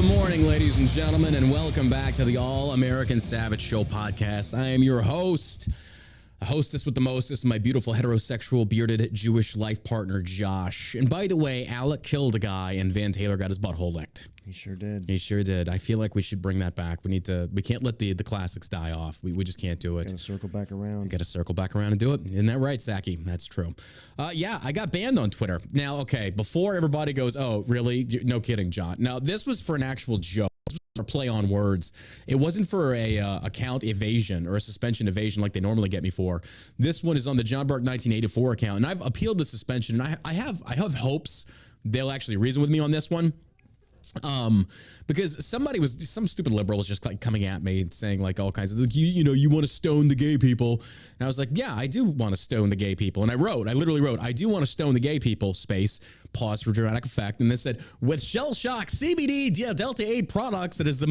Good morning, ladies and gentlemen, and welcome back to the All-American Savage Show podcast. I am your host, a hostess with the mostest, my beautiful heterosexual bearded Jewish life partner, Josh. And by the way, Alec killed a guy and Van Taylor got his butthole licked. He sure did. He sure did. I feel like we should bring that back. We can't let the classics die off. We just can't do it. Gotta circle back around. Got to circle back around and do it. Isn't that right, Saki? That's true. Yeah, I got banned on Twitter. Now, okay, before everybody goes, oh, really? No kidding, John. Now, this was for an actual joke. This was for play on words. It wasn't for a account evasion or a suspension evasion like they normally get me for. This one is on the John Burke 1984 account, and I've appealed the suspension, and I have hopes they'll actually reason with me on this one. Because some stupid liberal was just like coming at me and saying like all kinds of, like, you want to stone the gay people. And I was like, yeah, I do want to stone the gay people. And I literally wrote, I do want to stone the gay people, space, pause for dramatic effect. And they said, with Shell Shock CBD Delta 8 products, that is the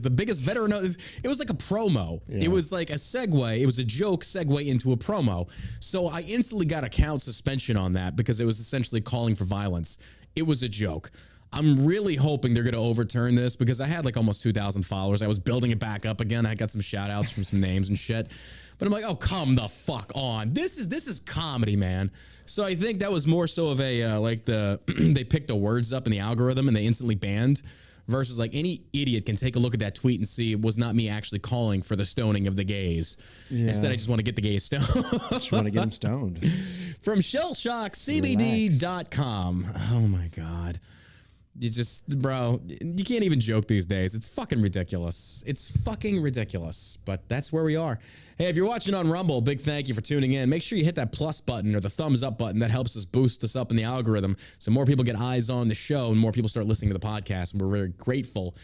biggest veteran. It was like a promo. Yeah. It was like a segue. It was a joke segue into a promo. So I instantly got account suspension on that because it was essentially calling for violence. It was a joke. I'm really hoping they're going to overturn this because I had like almost 2,000 followers. I was building it back up again. I got some shout outs from some names and shit. But I'm like, oh, come the fuck on. This is comedy, man. So I think that was more so of a, they picked the words up in the algorithm and they instantly banned, versus like any idiot can take a look at that tweet and see it was not me actually calling for the stoning of the gays. Yeah. Instead, I just want to get the gays stoned. Just want to get them stoned. From shellshockcbd.com. Oh my God. Bro, you can't even joke these days. It's fucking ridiculous. But that's where we are. Hey, if you're watching on Rumble, big thank you for tuning in. Make sure you hit that plus button or the thumbs up button. That helps us boost us up in the algorithm so more people get eyes on the show and more people start listening to the podcast. And we're very grateful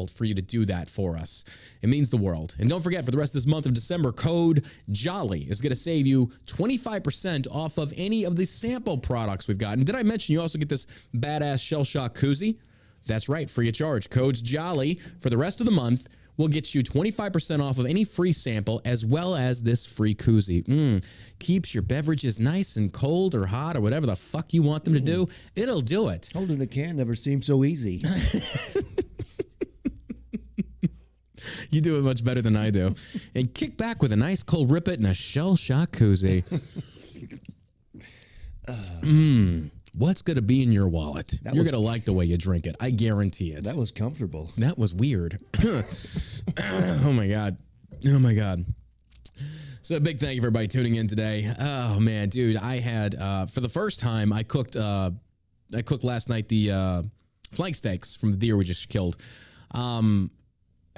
for you to do that for us. It means the world. And don't forget, for the rest of this month of December, code JOLLY is going to save you 25% off of any of the sample products we've got. And did I mention you also get this badass Shell Shock koozie? That's right, free of charge. Code's JOLLY for the rest of the month will get you 25% off of any free sample as well as this free koozie. Keeps your beverages nice and cold or hot or whatever the fuck you want them to do. It'll do it. Holding a can never seemed so easy. You do it much better than I do. And kick back with a nice cold rip it and a Shell Shock koozie. What's going to be in your wallet? You're going to like the way you drink it. I guarantee it. That was comfortable. That was weird. Oh, my God. So a big thank you for everybody tuning in today. Oh, man, dude, I had, for the first time, I cooked last night the flank steaks from the deer we just killed.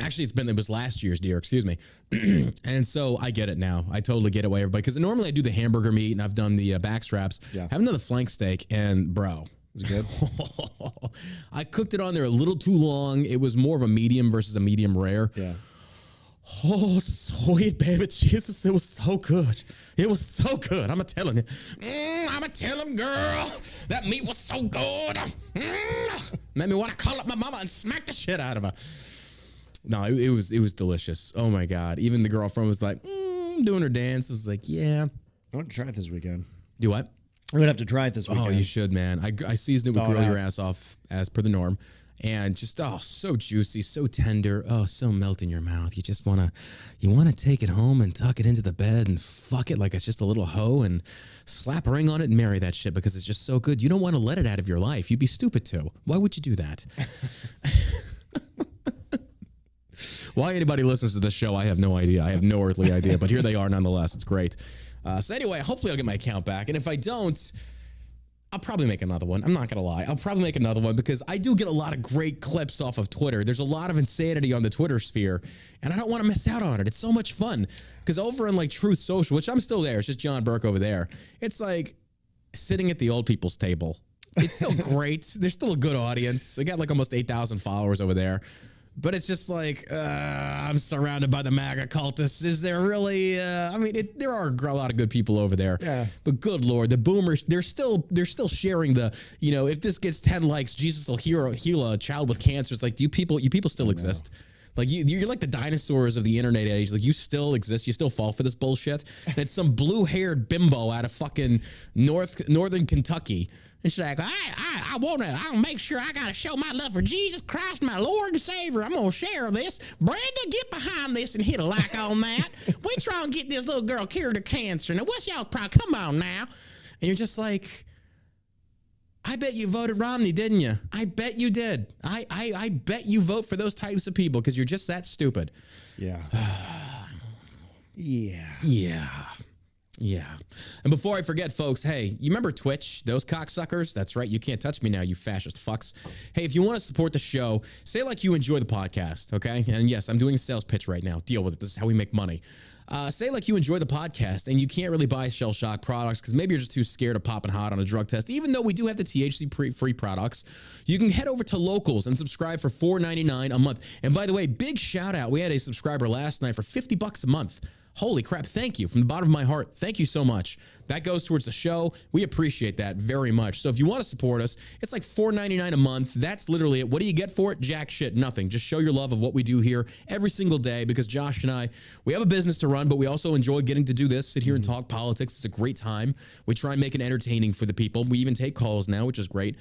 Actually, it was last year's deer, excuse me. And so I get it now. I totally get it why everybody, because normally I do the hamburger meat and I've done the back straps. Yeah. Haven't done the flank steak, and bro. Is it good? I cooked it on there a little too long. It was more of a medium versus a medium rare. Yeah. Oh, sweet baby Jesus, it was so good. It was so good. I'm telling you. I'm telling girl, that meat was so good. Made me want to call up my mama and smack the shit out of her. No, it was delicious. Oh my God. Even the girlfriend was like, doing her dance. I was like, yeah. I want to try it this weekend. Do what? I'm going to have to try it this weekend. Oh, you should, man. I seasoned it with grill your ass off as per the norm. And just, so juicy, so tender. Oh, so melt in your mouth. You just want to take it home and tuck it into the bed and fuck it like it's just a little hoe and slap a ring on it and marry that shit because it's just so good. You don't want to let it out of your life. You'd be stupid to. Why would you do that? Why anybody listens to this show, I have no idea. I have no earthly idea, but here they are nonetheless. It's great. So anyway, hopefully I'll get my account back. And if I don't, I'll probably make another one. I'm not going to lie. I'll probably make another one because I do get a lot of great clips off of Twitter. There's a lot of insanity on the Twitter sphere, and I don't want to miss out on it. It's so much fun because over in like Truth Social, which I'm still there, it's just John Burke over there. It's like sitting at the old people's table. It's still great. There's still a good audience. I got like almost 8,000 followers over there. But it's just like, I'm surrounded by the MAGA cultists. Is there really, there are a lot of good people over there. Yeah. But good Lord, the boomers, they're still sharing the, if this gets 10 likes, Jesus will heal a child with cancer. It's like, you people still exist? Like you're like the dinosaurs of the internet age. Like you still exist. You still fall for this bullshit. And it's some blue-haired bimbo out of fucking northern Kentucky. And she's like, I'll make sure I gotta show my love for Jesus Christ, my Lord and Savior. I'm gonna share this. Brenda, get behind this and hit a like on that. We try and get this little girl cured of cancer. Now, what's y'all's problem? Come on now. And you're just like, I bet you voted Romney, didn't you? I bet you did. I bet you vote for those types of people because you're just that stupid. Yeah. Yeah. Yeah. Yeah. And before I forget, folks, hey, you remember Twitch? Those cocksuckers? That's right. You can't touch me now, you fascist fucks. Hey, if you want to support the show, say like you enjoy the podcast, okay? And yes, I'm doing a sales pitch right now. Deal with it. This is how we make money. Say like you enjoy the podcast and you can't really buy Shell Shock products because maybe you're just too scared of popping hot on a drug test. Even though we do have the THC-free products, you can head over to Locals and subscribe for $4.99 a month. And by the way, big shout out. We had a subscriber last night for $50 a month. Holy crap. Thank you from the bottom of my heart. Thank you so much. That goes towards the show. We appreciate that very much. So if you want to support us, it's like $4.99 a month. That's literally it. What do you get for it? Jack shit, nothing. Just show your love of what we do here every single day because Josh and I, we have a business to run, but we also enjoy getting to do this, sit here and talk politics. It's a great time. We try and make it entertaining for the people. We even take calls now, which is great.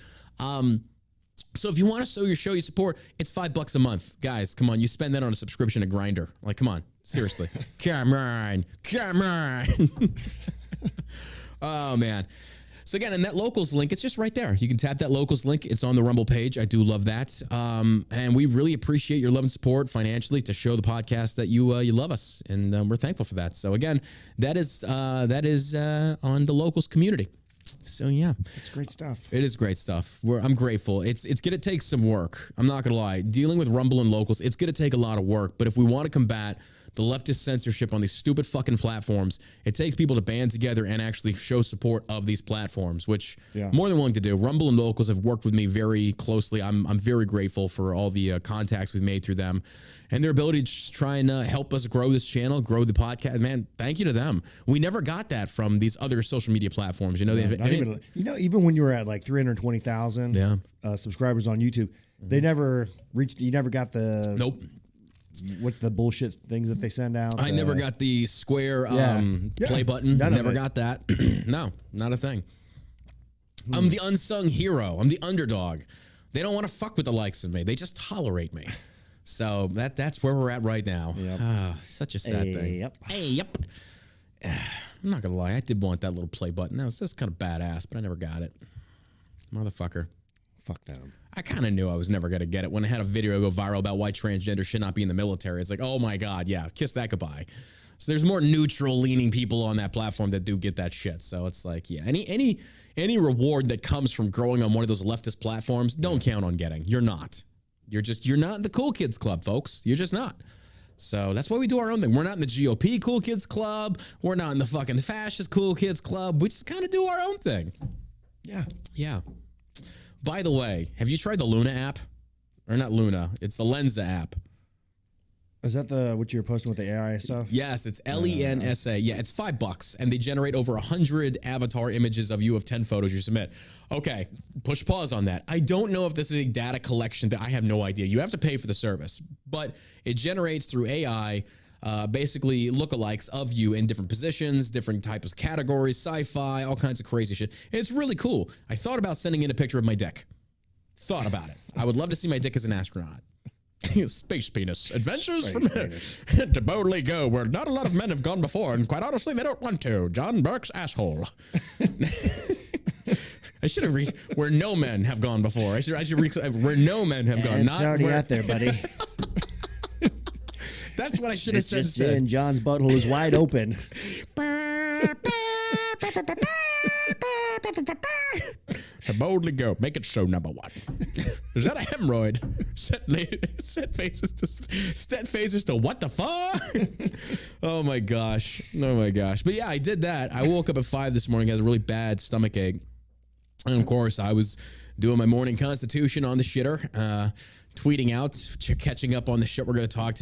So if you want to show your support, it's $5 a month. Guys, come on. You spend that on a subscription to Grindr. Like, come on. Seriously. Come on. Oh, man. So again, in that Locals link, it's just right there. You can tap that Locals link. It's on the Rumble page. I do love that. And we really appreciate your love and support financially to show the podcast that you love us. And we're thankful for that. So again, that is on the Locals community. So yeah, it's great stuff. It is great stuff. I'm grateful. It's gonna take some work. I'm not gonna lie. Dealing with Rumble and Locals, it's gonna take a lot of work. But if we want to combat the leftist censorship on these stupid fucking platforms, it takes people to band together and actually show support of these platforms, which I'm more than willing to do. Rumble and Locals have worked with me very closely. I'm very grateful for all the contacts we've made through them and their ability to just try and help us grow this channel, grow the podcast. Man, thank you to them. We never got that from these other social media platforms. You know, even when you were at like 320,000 subscribers on YouTube, they never reached. You never got the nope. What's the bullshit things that they send out? I never got the square play button. Never got that. No, not a thing. I'm the unsung hero. I'm the underdog. They don't want to fuck with the likes of me. They just tolerate me. So that's where we're at right now. Yep. Such a sad thing. Yep. Yep. I'm not gonna lie. I did want that little play button. That's kind of badass, but I never got it. Motherfucker. Fuck them. I kind of knew I was never going to get it when I had a video go viral about why transgender should not be in the military. It's like, oh my God, yeah, kiss that goodbye. So there's more neutral leaning people on that platform that do get that shit. So it's like, yeah, any reward that comes from growing on one of those leftist platforms, don't count on getting. You're not. You're not in the cool kids club, folks. You're just not. So that's why we do our own thing. We're not in the GOP cool kids club. We're not in the fucking fascist cool kids club. We just kind of do our own thing. Yeah. Yeah. By the way, have you tried the Luna app? Or not Luna, it's the Lensa app. Is that what you were posting with the AI stuff? Yes, it's Lensa. Yeah, it's $5 and they generate over 100 avatar images of you of 10 photos you submit. Okay, push pause on that. I don't know if this is a data collection that I have no idea. You have to pay for the service, but it generates through AI basically lookalikes of you in different positions, different types of categories, sci-fi, all kinds of crazy shit. It's really cool. I thought about sending in a picture of my dick. Thought about it. I would love to see my dick as an astronaut. Space penis. Adventures to boldly go where not a lot of men have gone before, and quite honestly, they don't want to. John Burke's asshole. I should have where no men have gone before. I should where no men have gone. It's not already where, out there, buddy. That's what I should have said instead. And John's butthole is wide open. To boldly go, make it so number one. Is that a hemorrhoid? Set phasers to what the fuck? Oh my gosh. But yeah, I did that. I woke up at 5 this morning, has a really bad stomach ache. And of course, I was doing my morning constitution on the shitter. tweeting out, catching up on the shit we're going to talk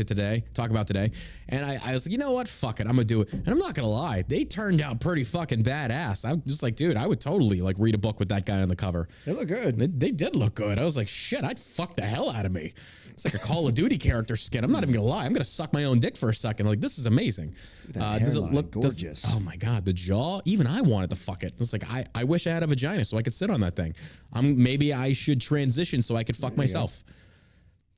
about today. And I was like, you know what? Fuck it. I'm going to do it. And I'm not going to lie. They turned out pretty fucking badass. I'm just like, dude, I would totally like read a book with that guy on the cover. They look good. They did look good. I was like, shit, I'd fuck the hell out of me. It's like a Call of Duty character skin. I'm not even going to lie. I'm going to suck my own dick for a second. Like, this is amazing. Does it look gorgeous? Oh my God, the jaw. Even I wanted to fuck it. It's like, I wish I had a vagina so I could sit on that thing. Maybe I should transition so I could fuck myself.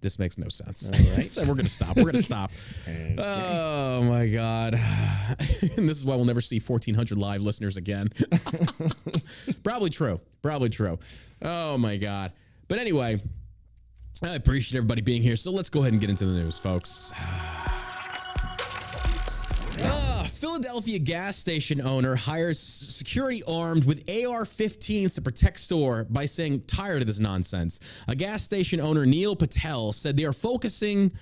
This makes no sense. Right. So we're going to stop. We're going to stop. Okay. Oh my God. And this is why we'll never see 1,400 live listeners again. Probably true. Oh my God. But anyway, I appreciate everybody being here. So let's go ahead and get into the news, folks. Philadelphia gas station owner hires security armed with AR-15s to protect store by saying tired of this nonsense. A gas station owner, Neil Patel, said they're forcing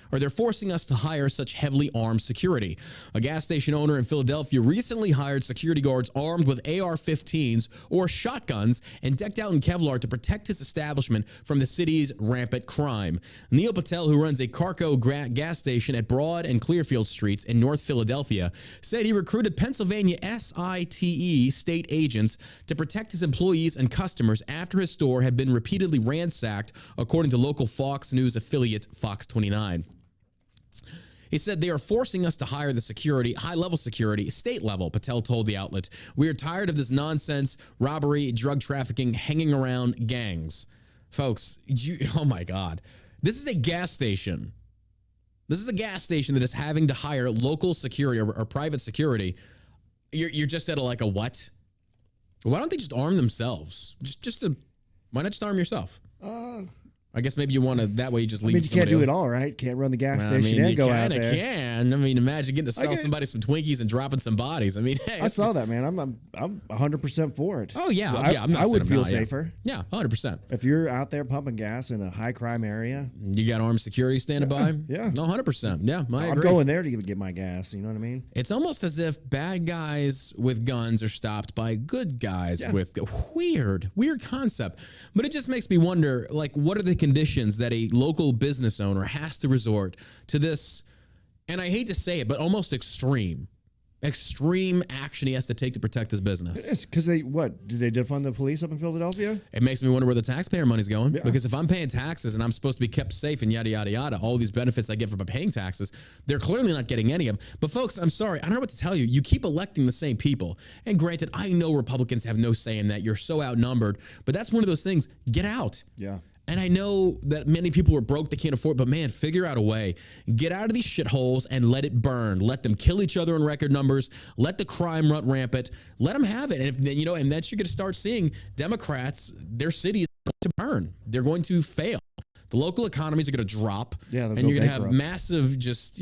us to hire such heavily armed security. A gas station owner in Philadelphia recently hired security guards armed with AR-15s or shotguns and decked out in Kevlar to protect his establishment from the city's rampant crime. Neil Patel, who runs a Carco gas station at Broad and Clearfield Streets in North Philadelphia, said he recruited Pennsylvania SITE state agents to protect his employees and customers after his store had been repeatedly ransacked, according to local Fox News affiliate Fox 29. He said they are forcing us to hire the security, high-level security, state level, Patel told the outlet. We are tired of this nonsense, robbery, drug trafficking, hanging around gangs. Folks, oh my God. This is a gas station. This is a gas station that is having to hire local security or private security. You're just at a what? Why don't they just arm themselves? Why not just arm yourself? I guess maybe you want to, that way you just leave. You can't do it all, right? Can't run the gas station and go out there. You can. Imagine getting to sell somebody some Twinkies and dropping some bodies. Hey. I saw that, man. I'm 100% for it. Oh, yeah. I would feel safer. Yeah, 100%. If you're out there pumping gas in a high crime area. You got armed security standing by? Yeah. No, 100%. Yeah, I agree. I'm going there to get my gas. You know what I mean? It's almost as if bad guys with guns are stopped by good guys with weird concept. But it just makes me wonder, what are the conditions that a local business owner has to resort to this, and I hate to say it, but almost extreme action he has to take to protect his business. It's because did they defund the police up in Philadelphia? It makes me wonder where the taxpayer money's going. Yeah. Because if I'm paying taxes and I'm supposed to be kept safe and yada, yada, yada, all these benefits I get for paying taxes, they're clearly not getting any of them. But folks, I'm sorry, I don't know what to tell you. You keep electing the same people. And granted, I know Republicans have no say in that. You're so outnumbered, but that's one of those things. Get out. Yeah. And I know that many people are broke, they can't afford it, but man, figure out a way. Get out of these shitholes and let it burn. Let them kill each other in record numbers. Let the crime run rampant. Let them have it. And and then you're going to start seeing Democrats, their cities are going to burn. They're going to fail. The local economies are going to drop. Yeah, and you're going to have massive just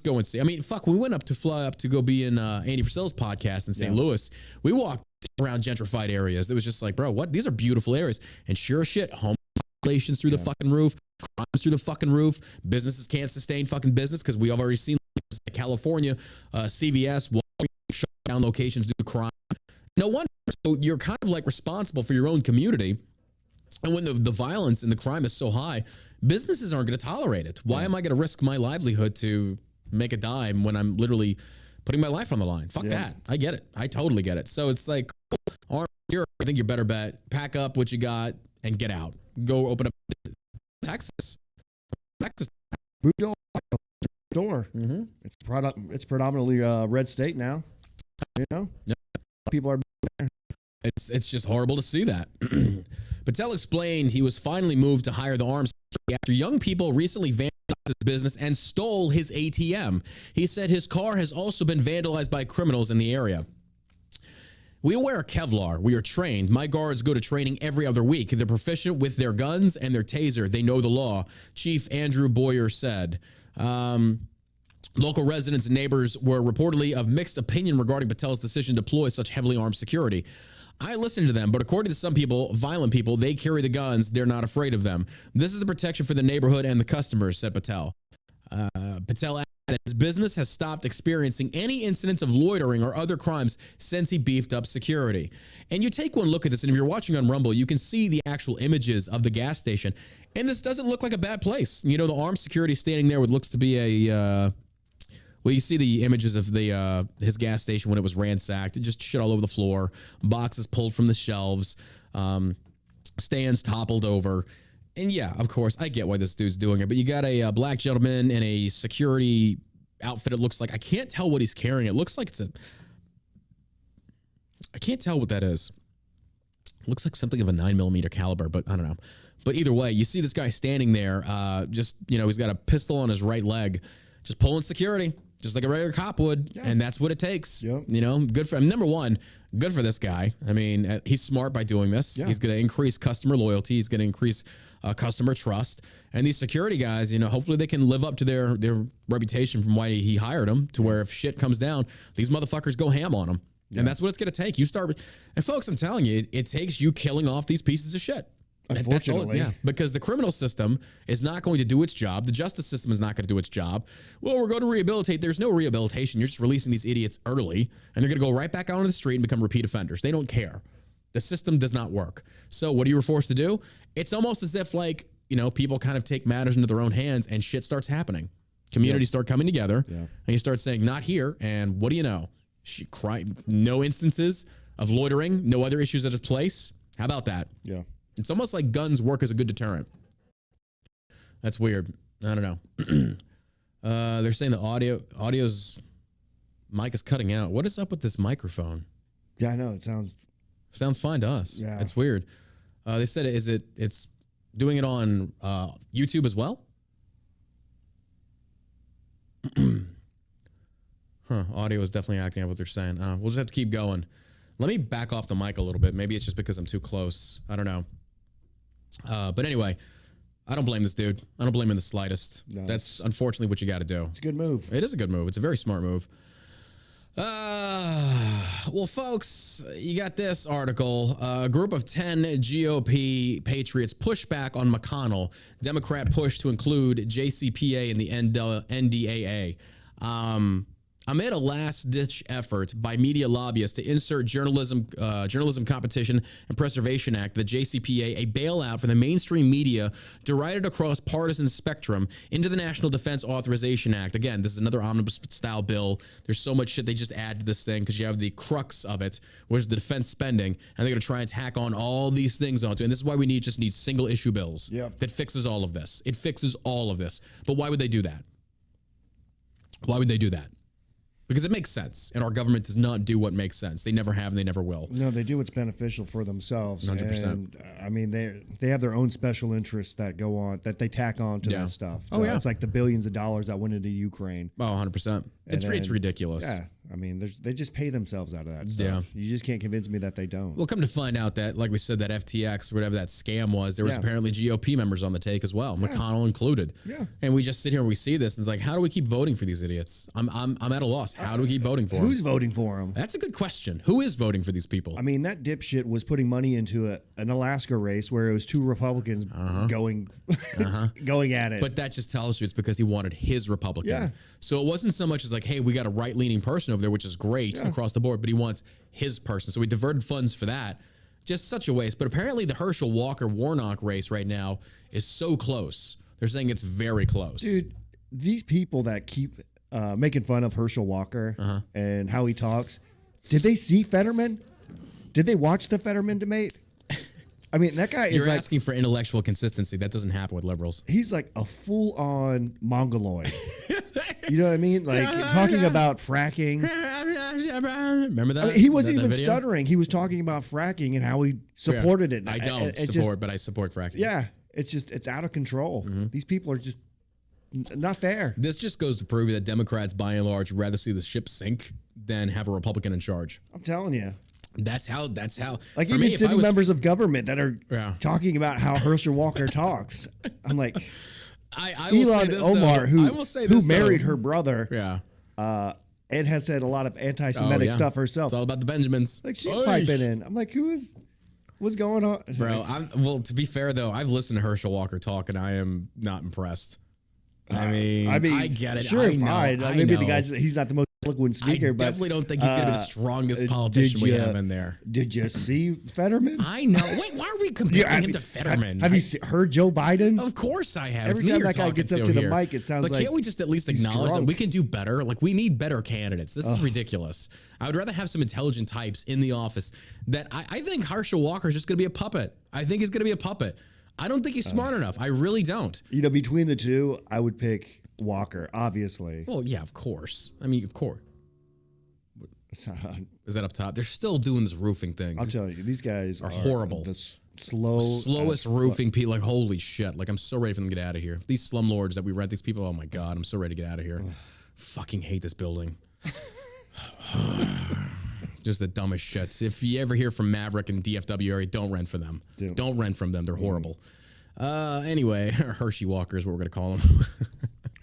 go and see. We went up to go be in Andy Frisella's podcast in St. Louis. We walked around gentrified areas. It was just like, bro, what? These are beautiful areas. And sure as shit, home populations through the fucking roof, crimes through the fucking roof. Businesses can't sustain fucking business because we've already seen California, CVS, Walmart shut down locations due to crime. No wonder. So you're kind of responsible for your own community. And when the violence and the crime is so high, businesses aren't going to tolerate it. Why am I going to risk my livelihood to make a dime when I'm literally putting my life on the line? Fuck that. I get it. I totally get it. So it's like, I think your better bet. Pack up what you got and get out. Go open up Texas. Move door. Mm-hmm. It's predominantly red state now. People are there. It's just horrible to see that. Patel explained he was finally moved to hire the arms after young people recently vandalized his business and stole his ATM. He said his car has also been vandalized by criminals in the area. We wear Kevlar. We are trained. My guards go to training every other week. They're proficient with their guns and their taser. They know the law, Chief Andrew Boyer said. Local residents and neighbors were reportedly of mixed opinion regarding Patel's decision to deploy such heavily armed security. I listened to them, but according to some people, violent people, they carry the guns. They're not afraid of them. This is the protection for the neighborhood and the customers, said Patel. Patel added that his business has stopped experiencing any incidents of loitering or other crimes since he beefed up security. And you take one look at this, and if you're watching on Rumble, you can see the actual images of the gas station. And this doesn't look like a bad place. You know, the armed security standing there what looks to be a... well, you see the images of the his gas station when it was ransacked. It just shit all over the floor. Boxes pulled from the shelves. Stands toppled over. And yeah, of course, I get why this dude's doing it. But you got a black gentleman in a security outfit. It looks like, I can't tell what he's carrying. It looks like it's a... I can't tell what that is. It looks like something of a 9mm caliber, but I don't know. But either way, you see this guy standing there. Just, you know, he's got a pistol on his right leg. Just pulling security. Just like a regular cop would, and that's what it takes. Yep. You know, good for him. Number one, good for this guy. I mean, he's smart by doing this. Yeah. He's going to increase customer loyalty. He's going to increase customer trust. And these security guys, you know, hopefully they can live up to their reputation from why he hired them, to where if shit comes down, these motherfuckers go ham on them. Yeah. And that's what it's going to take. You start, and folks, I'm telling you, it takes you killing off these pieces of shit. Unfortunately. Yeah, because the criminal system is not going to do its job. The justice system is not going to do its job. Well, we're going to rehabilitate. There's no rehabilitation. You're just releasing these idiots early, and they're going to go right back out on the street and become repeat offenders. They don't care. The system does not work. So what are you forced to do? It's almost as if, like, you know, people kind of take matters into their own hands and shit starts happening. Communities start coming together, and you start saying, not here, and what do you know? No instances of loitering, no other issues at its place. How about that? Yeah. It's almost like guns work as a good deterrent. That's weird. I don't know. They're saying the audio's mic is cutting out. What is up with this microphone? Yeah, I know. It sounds fine to us. Yeah. It's weird. They said it's doing it on YouTube as well? Audio is definitely acting out what they're saying. We'll just have to keep going. Let me back off the mic a little bit. Maybe it's just because I'm too close. I don't know. But anyway, I don't blame this dude. I don't blame him in the slightest. No. That's unfortunately what you got to do. It's a good move. It is a good move. It's a very smart move. Well, folks, you got this article. A group of 10 GOP patriots push back on McConnell. Democrat push to include JCPA in the NDAA. Amid a last-ditch effort by media lobbyists to insert Journalism Competition and Preservation Act, the JCPA, a bailout for the mainstream media derided across partisan spectrum, into the National Defense Authorization Act. Again, this is another omnibus-style bill. There's so much shit they just add to this thing because you have the crux of it, which is the defense spending, and they're going to try and tack on all these things onto it. And this is why we need single-issue bills that fixes all of this. It fixes all of this. But why would they do that? Why would they do that? Because it makes sense, and our government does not do what makes sense. They never have, and they never will. No, they do what's beneficial for themselves. 100%. And, I mean, they have their own special interests that go on, that they tack on to that stuff. So it's like the billions of dollars that went into Ukraine. Oh, 100%. It's ridiculous. Yeah. I mean, they just pay themselves out of that stuff. Yeah. You just can't convince me that they don't. Well, come to find out that, like we said, that FTX, whatever that scam was, there was apparently GOP members on the take as well, McConnell included. Yeah. And we just sit here and we see this, and it's like, how do we keep voting for these idiots? I'm at a loss. How do we keep voting for them? Who's voting for them? That's a good question. Who is voting for these people? I mean, that dipshit was putting money into an Alaska race where it was two Republicans going at it. But that just tells you it's because he wanted his Republican. Yeah. So it wasn't so much as like, hey, we got a right-leaning person over there, which is great across the board, but he wants his person. So we diverted funds for that. Just such a waste. But apparently the Herschel Walker-Warnock race right now is so close. They're saying it's very close. Dude, these people that keep making fun of Herschel Walker and how he talks, did they see Fetterman? Did they watch the Fetterman debate? I mean, that guy is You're asking for intellectual consistency. That doesn't happen with liberals. He's like a full-on Mongoloid. You know what I mean? Like talking about fracking. Remember that? I mean, he wasn't even stuttering. He was talking about fracking and how he supported it. I don't support, but I support fracking. Yeah, it's out of control. These people are just not there. This just goes to prove that Democrats, by and large, would rather see the ship sink than have a Republican in charge. I'm telling you. That's how. Like even sitting members of government that are talking about how Herschel Walker talks. I'm like, I will say this, Omar, though. who married her brother, and has said a lot of anti-Semitic stuff herself. It's all about the Benjamins. Like she's piping in. I'm like, what's going on, bro? Well, to be fair though, I've listened to Herschel Walker talk, and I am not impressed. I mean, I get it. Sure, I know. fine. I Maybe know. the guy's he's not the most eloquent speaker, I but definitely don't think he's going to be the strongest politician we have in there. Did you see Fetterman? I know. Wait, why are we comparing him to Fetterman? Have you heard Joe Biden? Of course I have. Every time that guy gets up to the mic, it sounds like can't we just at least acknowledge that we can do better? Like, we need better candidates. This is ridiculous. I would rather have some intelligent types in the office. That I think Herschel Walker is just going to be a puppet. I think he's going to be a puppet. I don't think he's smart enough. I really don't. You know, between the two, I would pick Walker, obviously. Well, yeah, of course. I mean, of course. Is that up top? They're still doing this roofing thing. I'll tell you, these guys are horrible. The slowest roofing people. Like, holy shit. Like, I'm so ready for them to get out of here. These slumlords that we rent, these people, oh my God, I'm so ready to get out of here. Fucking hate this building. Just the dumbest shit. If you ever hear from Maverick and DFW area, don't rent for them. Don't rent from them. They're horrible. Anyway, Hershey Walker is what we're going to call him.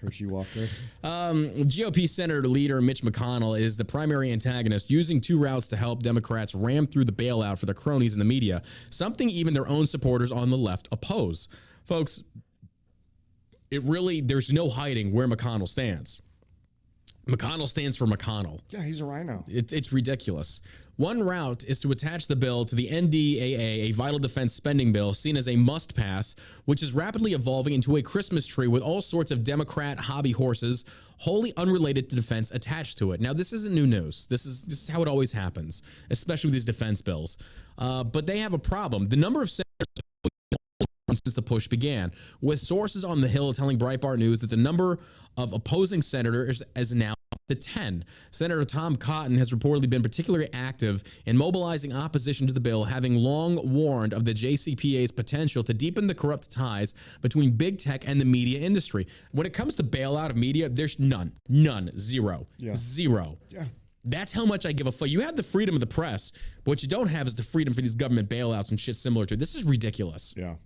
Hershey Walker. GOP Senator leader Mitch McConnell is the primary antagonist, using two routes to help Democrats ram through the bailout for their cronies in the media, something even their own supporters on the left oppose. Folks, there's no hiding where McConnell stands. McConnell stands for McConnell. Yeah, he's a rhino. It's ridiculous. One route is to attach the bill to the NDAA, a vital defense spending bill seen as a must-pass, which is rapidly evolving into a Christmas tree with all sorts of Democrat hobby horses, wholly unrelated to defense, attached to it. Now, this isn't new news. This is how it always happens, especially with these defense bills. But they have a problem. The number of senators since the push began, with sources on the Hill telling Breitbart News that the number of opposing senators is now to 10. Senator Tom Cotton has reportedly been particularly active in mobilizing opposition to the bill, having long warned of the JCPA's potential to deepen the corrupt ties between big tech and the media industry. When it comes to bailout of media, there's none, zero. Yeah. That's how much I give a fuck. You have the freedom of the press, but what you don't have is the freedom for these government bailouts and shit similar to it. This is ridiculous. Yeah.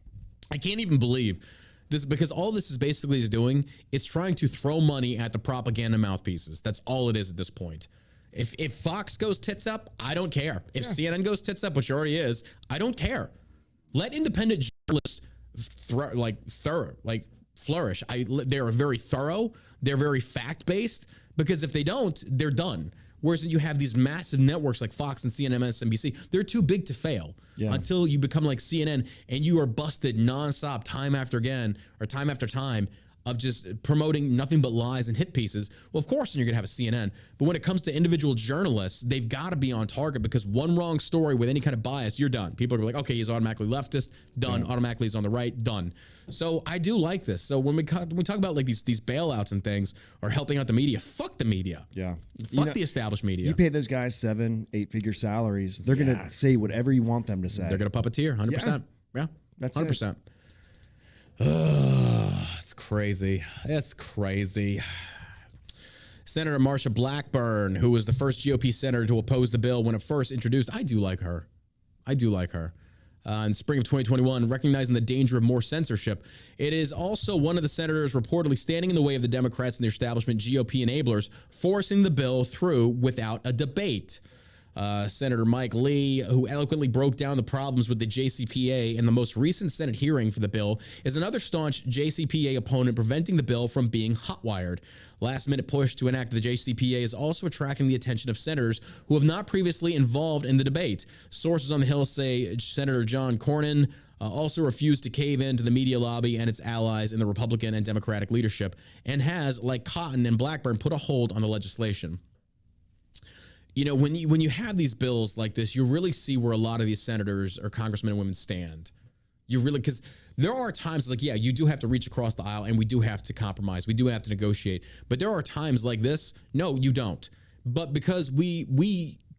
I can't even believe this, because all this is basically doing, it's trying to throw money at the propaganda mouthpieces. That's all it is at this point. If Fox goes tits up, I don't care. If CNN goes tits up, which already is, I don't care. Let independent journalists flourish. They're very thorough. They're very fact-based, because if they don't, they're done. Whereas you have these massive networks like Fox and CNN, MSNBC, they're too big to fail until you become like CNN and you are busted nonstop time after time of just promoting nothing but lies and hit pieces. Well, of course, you're going to have a CNN. But when it comes to individual journalists, they've got to be on target, because one wrong story with any kind of bias, you're done. People are like, okay, he's automatically leftist, done. Automatically he's on the right, done. So I do like this. So when we talk about like these bailouts and things, or helping out the media, fuck the media. Yeah. Fuck the established media. You pay those guys 7-8-figure salaries. They're going to say whatever you want them to say. They're going to puppeteer, 100%. Yeah, that's 100%. It's crazy. It's crazy. Senator Marsha Blackburn, who was the first GOP senator to oppose the bill when it first introduced. I do like her. In spring of 2021, recognizing the danger of more censorship. It is also one of the senators reportedly standing in the way of the Democrats and their establishment GOP enablers, forcing the bill through without a debate. Senator Mike Lee, who eloquently broke down the problems with the JCPA in the most recent Senate hearing for the bill, is another staunch JCPA opponent, preventing the bill from being hotwired. Last-minute push to enact the JCPA is also attracting the attention of senators who have not previously involved in the debate. Sources on the Hill say Senator John Cornyn also refused to cave in to the media lobby and its allies in the Republican and Democratic leadership, and has, like Cotton and Blackburn, put a hold on the legislation. You know, when you have these bills like this, you really see where a lot of these senators or congressmen and women stand. You really, because there are times like, yeah, you do have to reach across the aisle and we do have to compromise. We do have to negotiate. But there are times like this, no, you don't. But because we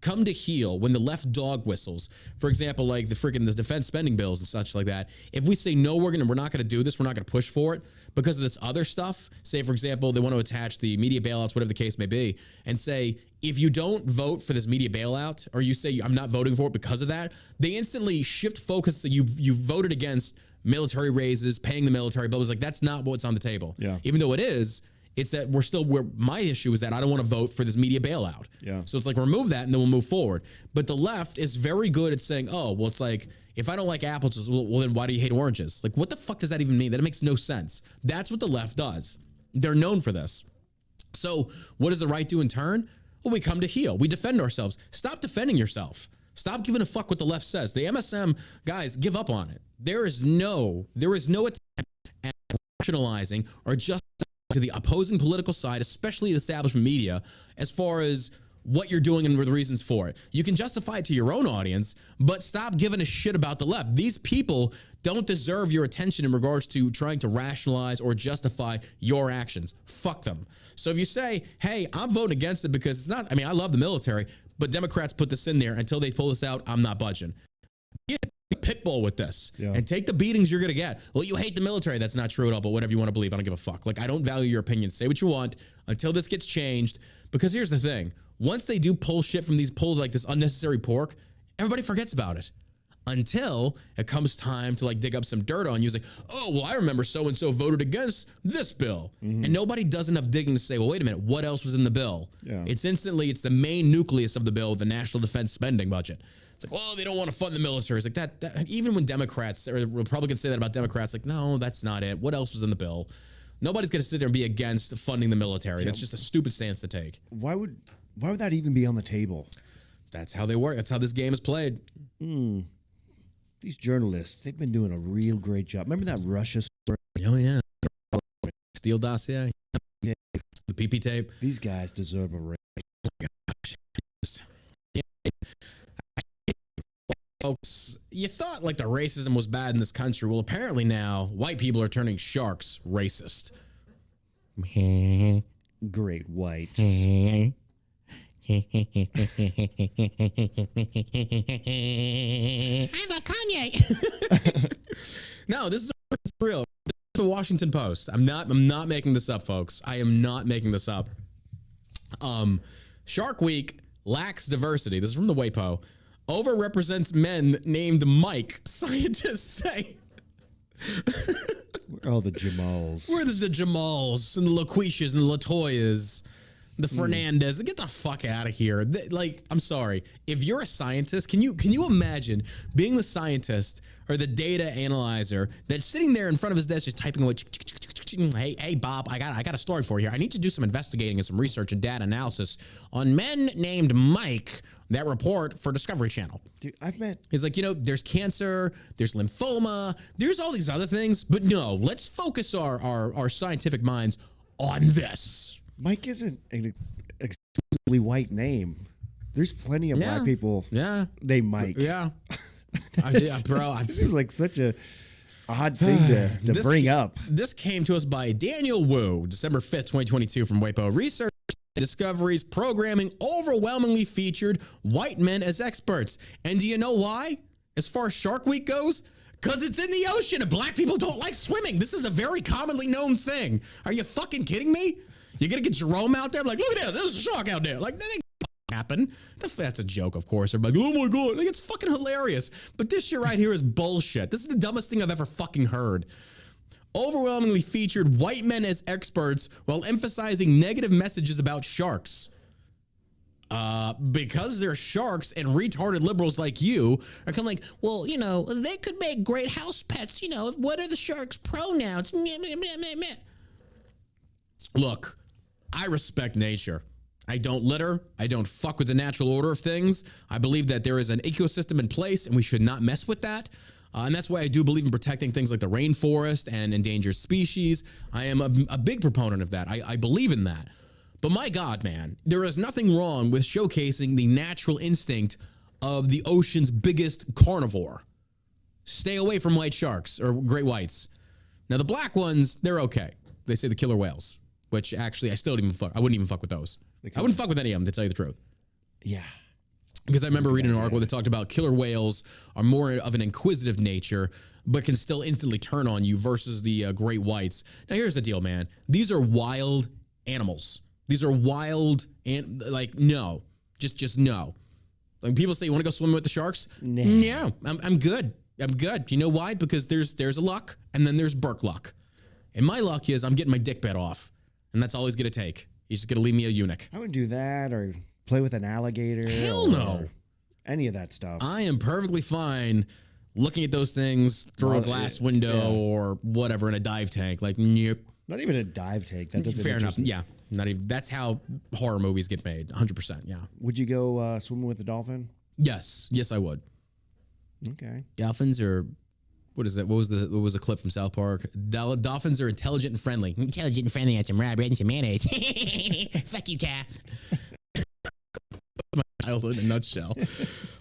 come to heel when the left dog whistles, for example, like the defense spending bills and such like that. If we say, no, we're not going to do this, we're not going to push for it because of this other stuff, say, for example, they want to attach the media bailouts, whatever the case may be, and say, if you don't vote for this media bailout, or you say, I'm not voting for it because of that, they instantly shift focus that you voted against military raises, paying the military bills. Like, that's not what's on the table. Yeah. Even though it is, it's that my issue is that I don't want to vote for this media bailout. Yeah. So it's like, remove that and then we'll move forward. But the left is very good at saying, oh, well, it's like, if I don't like apples, well, then why do you hate oranges? Like, what the fuck does that even mean? That makes no sense. That's what the left does. They're known for this. So what does the right do in turn? Well, we come to heel. We defend ourselves. Stop defending yourself. Stop giving a fuck what the left says. The MSM guys, give up on it. There is no attempt at rationalizing or justifying to the opposing political side, especially the establishment media, as far as what you're doing and the reasons for it. You can justify it to your own audience, but stop giving a shit about the left. These people don't deserve your attention in regards to trying to rationalize or justify your actions. Fuck them. So if you say, hey, I'm voting against it because it's not, I mean, I love the military, but Democrats put this in there until they pull this out, I'm not budging. Get pitbull with this and take the beatings you're going to get. Well, you hate the military. That's not true at all, but whatever you want to believe, I don't give a fuck. Like, I don't value your opinion. Say what you want until this gets changed. Because here's the thing. Once they do pull shit from these polls, like this unnecessary pork, everybody forgets about it. Until it comes time to like dig up some dirt on you. It's like, oh, well, I remember so-and-so voted against this bill. And nobody does enough digging to say, well, wait a minute, what else was in the bill? It's the main nucleus of the bill, the national defense spending budget. It's like, well, they don't want to fund the military. It's like that even when Democrats or Republicans say that about Democrats, like, no, that's not it. What else was in the bill? Nobody's going to sit there and be against funding the military. That's just a stupid stance to take. Why would that even be on the table? That's how they work. That's how this game is played. These journalists, they've been doing a real great job. Remember that Russia story? Oh, yeah. Steele dossier. Yeah. The PP tape. These guys deserve a raise. Folks, you thought like the racism was bad in this country. Well, apparently now white people are turning sharks racist. Great whites. I love Kanye. No, this is real. The Washington Post. I'm not making this up, folks. I am not making this up. Shark Week lacks diversity. This is from the WAPO. Overrepresents men named Mike, scientists say. Oh, the Jamals. Where's the Jamals and the LaQuishas and the LaToyas, the Fernandez? Get the fuck out of here. Like, I'm sorry. If you're a scientist, can you imagine being the scientist or the data analyzer that's sitting there in front of his desk just typing away, hey Bob, I got a story for you here. I need to do some investigating and some research and data analysis on men named Mike that report for Discovery Channel. Dude, I've met... He's like, there's cancer, there's lymphoma, there's all these other things, but no, let's focus our scientific minds on this. Mike isn't an exclusively white name. There's plenty of black people named Mike. Yeah. Bro. This is like such a odd thing to bring up. This came to us by Daniel Wu, December 5th, 2022 from WAPO. Research discoveries programming overwhelmingly featured white men as experts. And do you know why? As far as Shark Week goes, because it's in the ocean and black people don't like swimming. This is a very commonly known thing. Are you fucking kidding me? You're going to get Jerome out there like, look at that, there's a shark out there. Like, that ain't happen. That's a joke, of course. Everybody's like, oh my God, like, it's fucking hilarious. But this shit right here is bullshit. This is the dumbest thing I've ever fucking heard. Overwhelmingly featured white men as experts while emphasizing negative messages about sharks. Because they're sharks and retarded liberals like you are kind of like, well, they could make great house pets. What are the sharks' pronouns? Look, I respect nature. I don't litter. I don't fuck with the natural order of things. I believe that there is an ecosystem in place and we should not mess with that. And that's why I do believe in protecting things like the rainforest and endangered species. I am a big proponent of that. I believe in that. But my God, man, there is nothing wrong with showcasing the natural instinct of the ocean's biggest carnivore. Stay away from white sharks or great whites. Now, the black ones, they're okay. They say the killer whales, which actually I wouldn't even fuck with those. I wouldn't fuck with any of them, to tell you the truth. Yeah. Because I remember reading an article that talked about killer whales are more of an inquisitive nature, but can still instantly turn on you versus the great whites. Now, here's the deal, man. These are wild animals. These are wild and no, just no. Like people say, you want to go swimming with the sharks? No, I'm good. I'm good. You know why? Because there's a luck and then there's Burke luck. And my luck is I'm getting my dick bit off, and that's all he's gonna take. He's just gonna leave me a eunuch. I wouldn't do that or play with an alligator. Hell no. Any of that stuff. I am perfectly fine looking at those things through a glass window or whatever in a dive tank. Like, nope. Not even a dive take. That doesn't Fair enough. Yeah. Not even. That's how horror movies get made. 100%. Yeah. Would you go swimming with a dolphin? Yes. Yes, I would. Okay. Dolphins are. What is that? What was the clip from South Park? Dolphins are intelligent and friendly. Intelligent and friendly and some rye bread and some mayonnaise. Fuck you, cat. My childhood in a nutshell.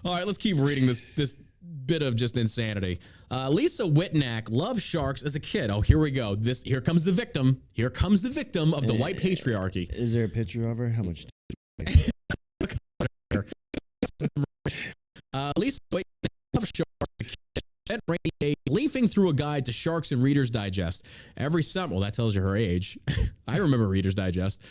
All right, let's keep reading this bit of just insanity. Lisa Whitnack loved sharks as a kid. Oh, here we go. Here comes the victim. Here comes the victim of the white patriarchy. Is there a picture of her? How much? Lisa Whitnack loved sharks as a kid. Spent rainy days leafing through a guide to Sharks and Reader's Digest. Every summer, well, that tells you her age. I remember Reader's Digest.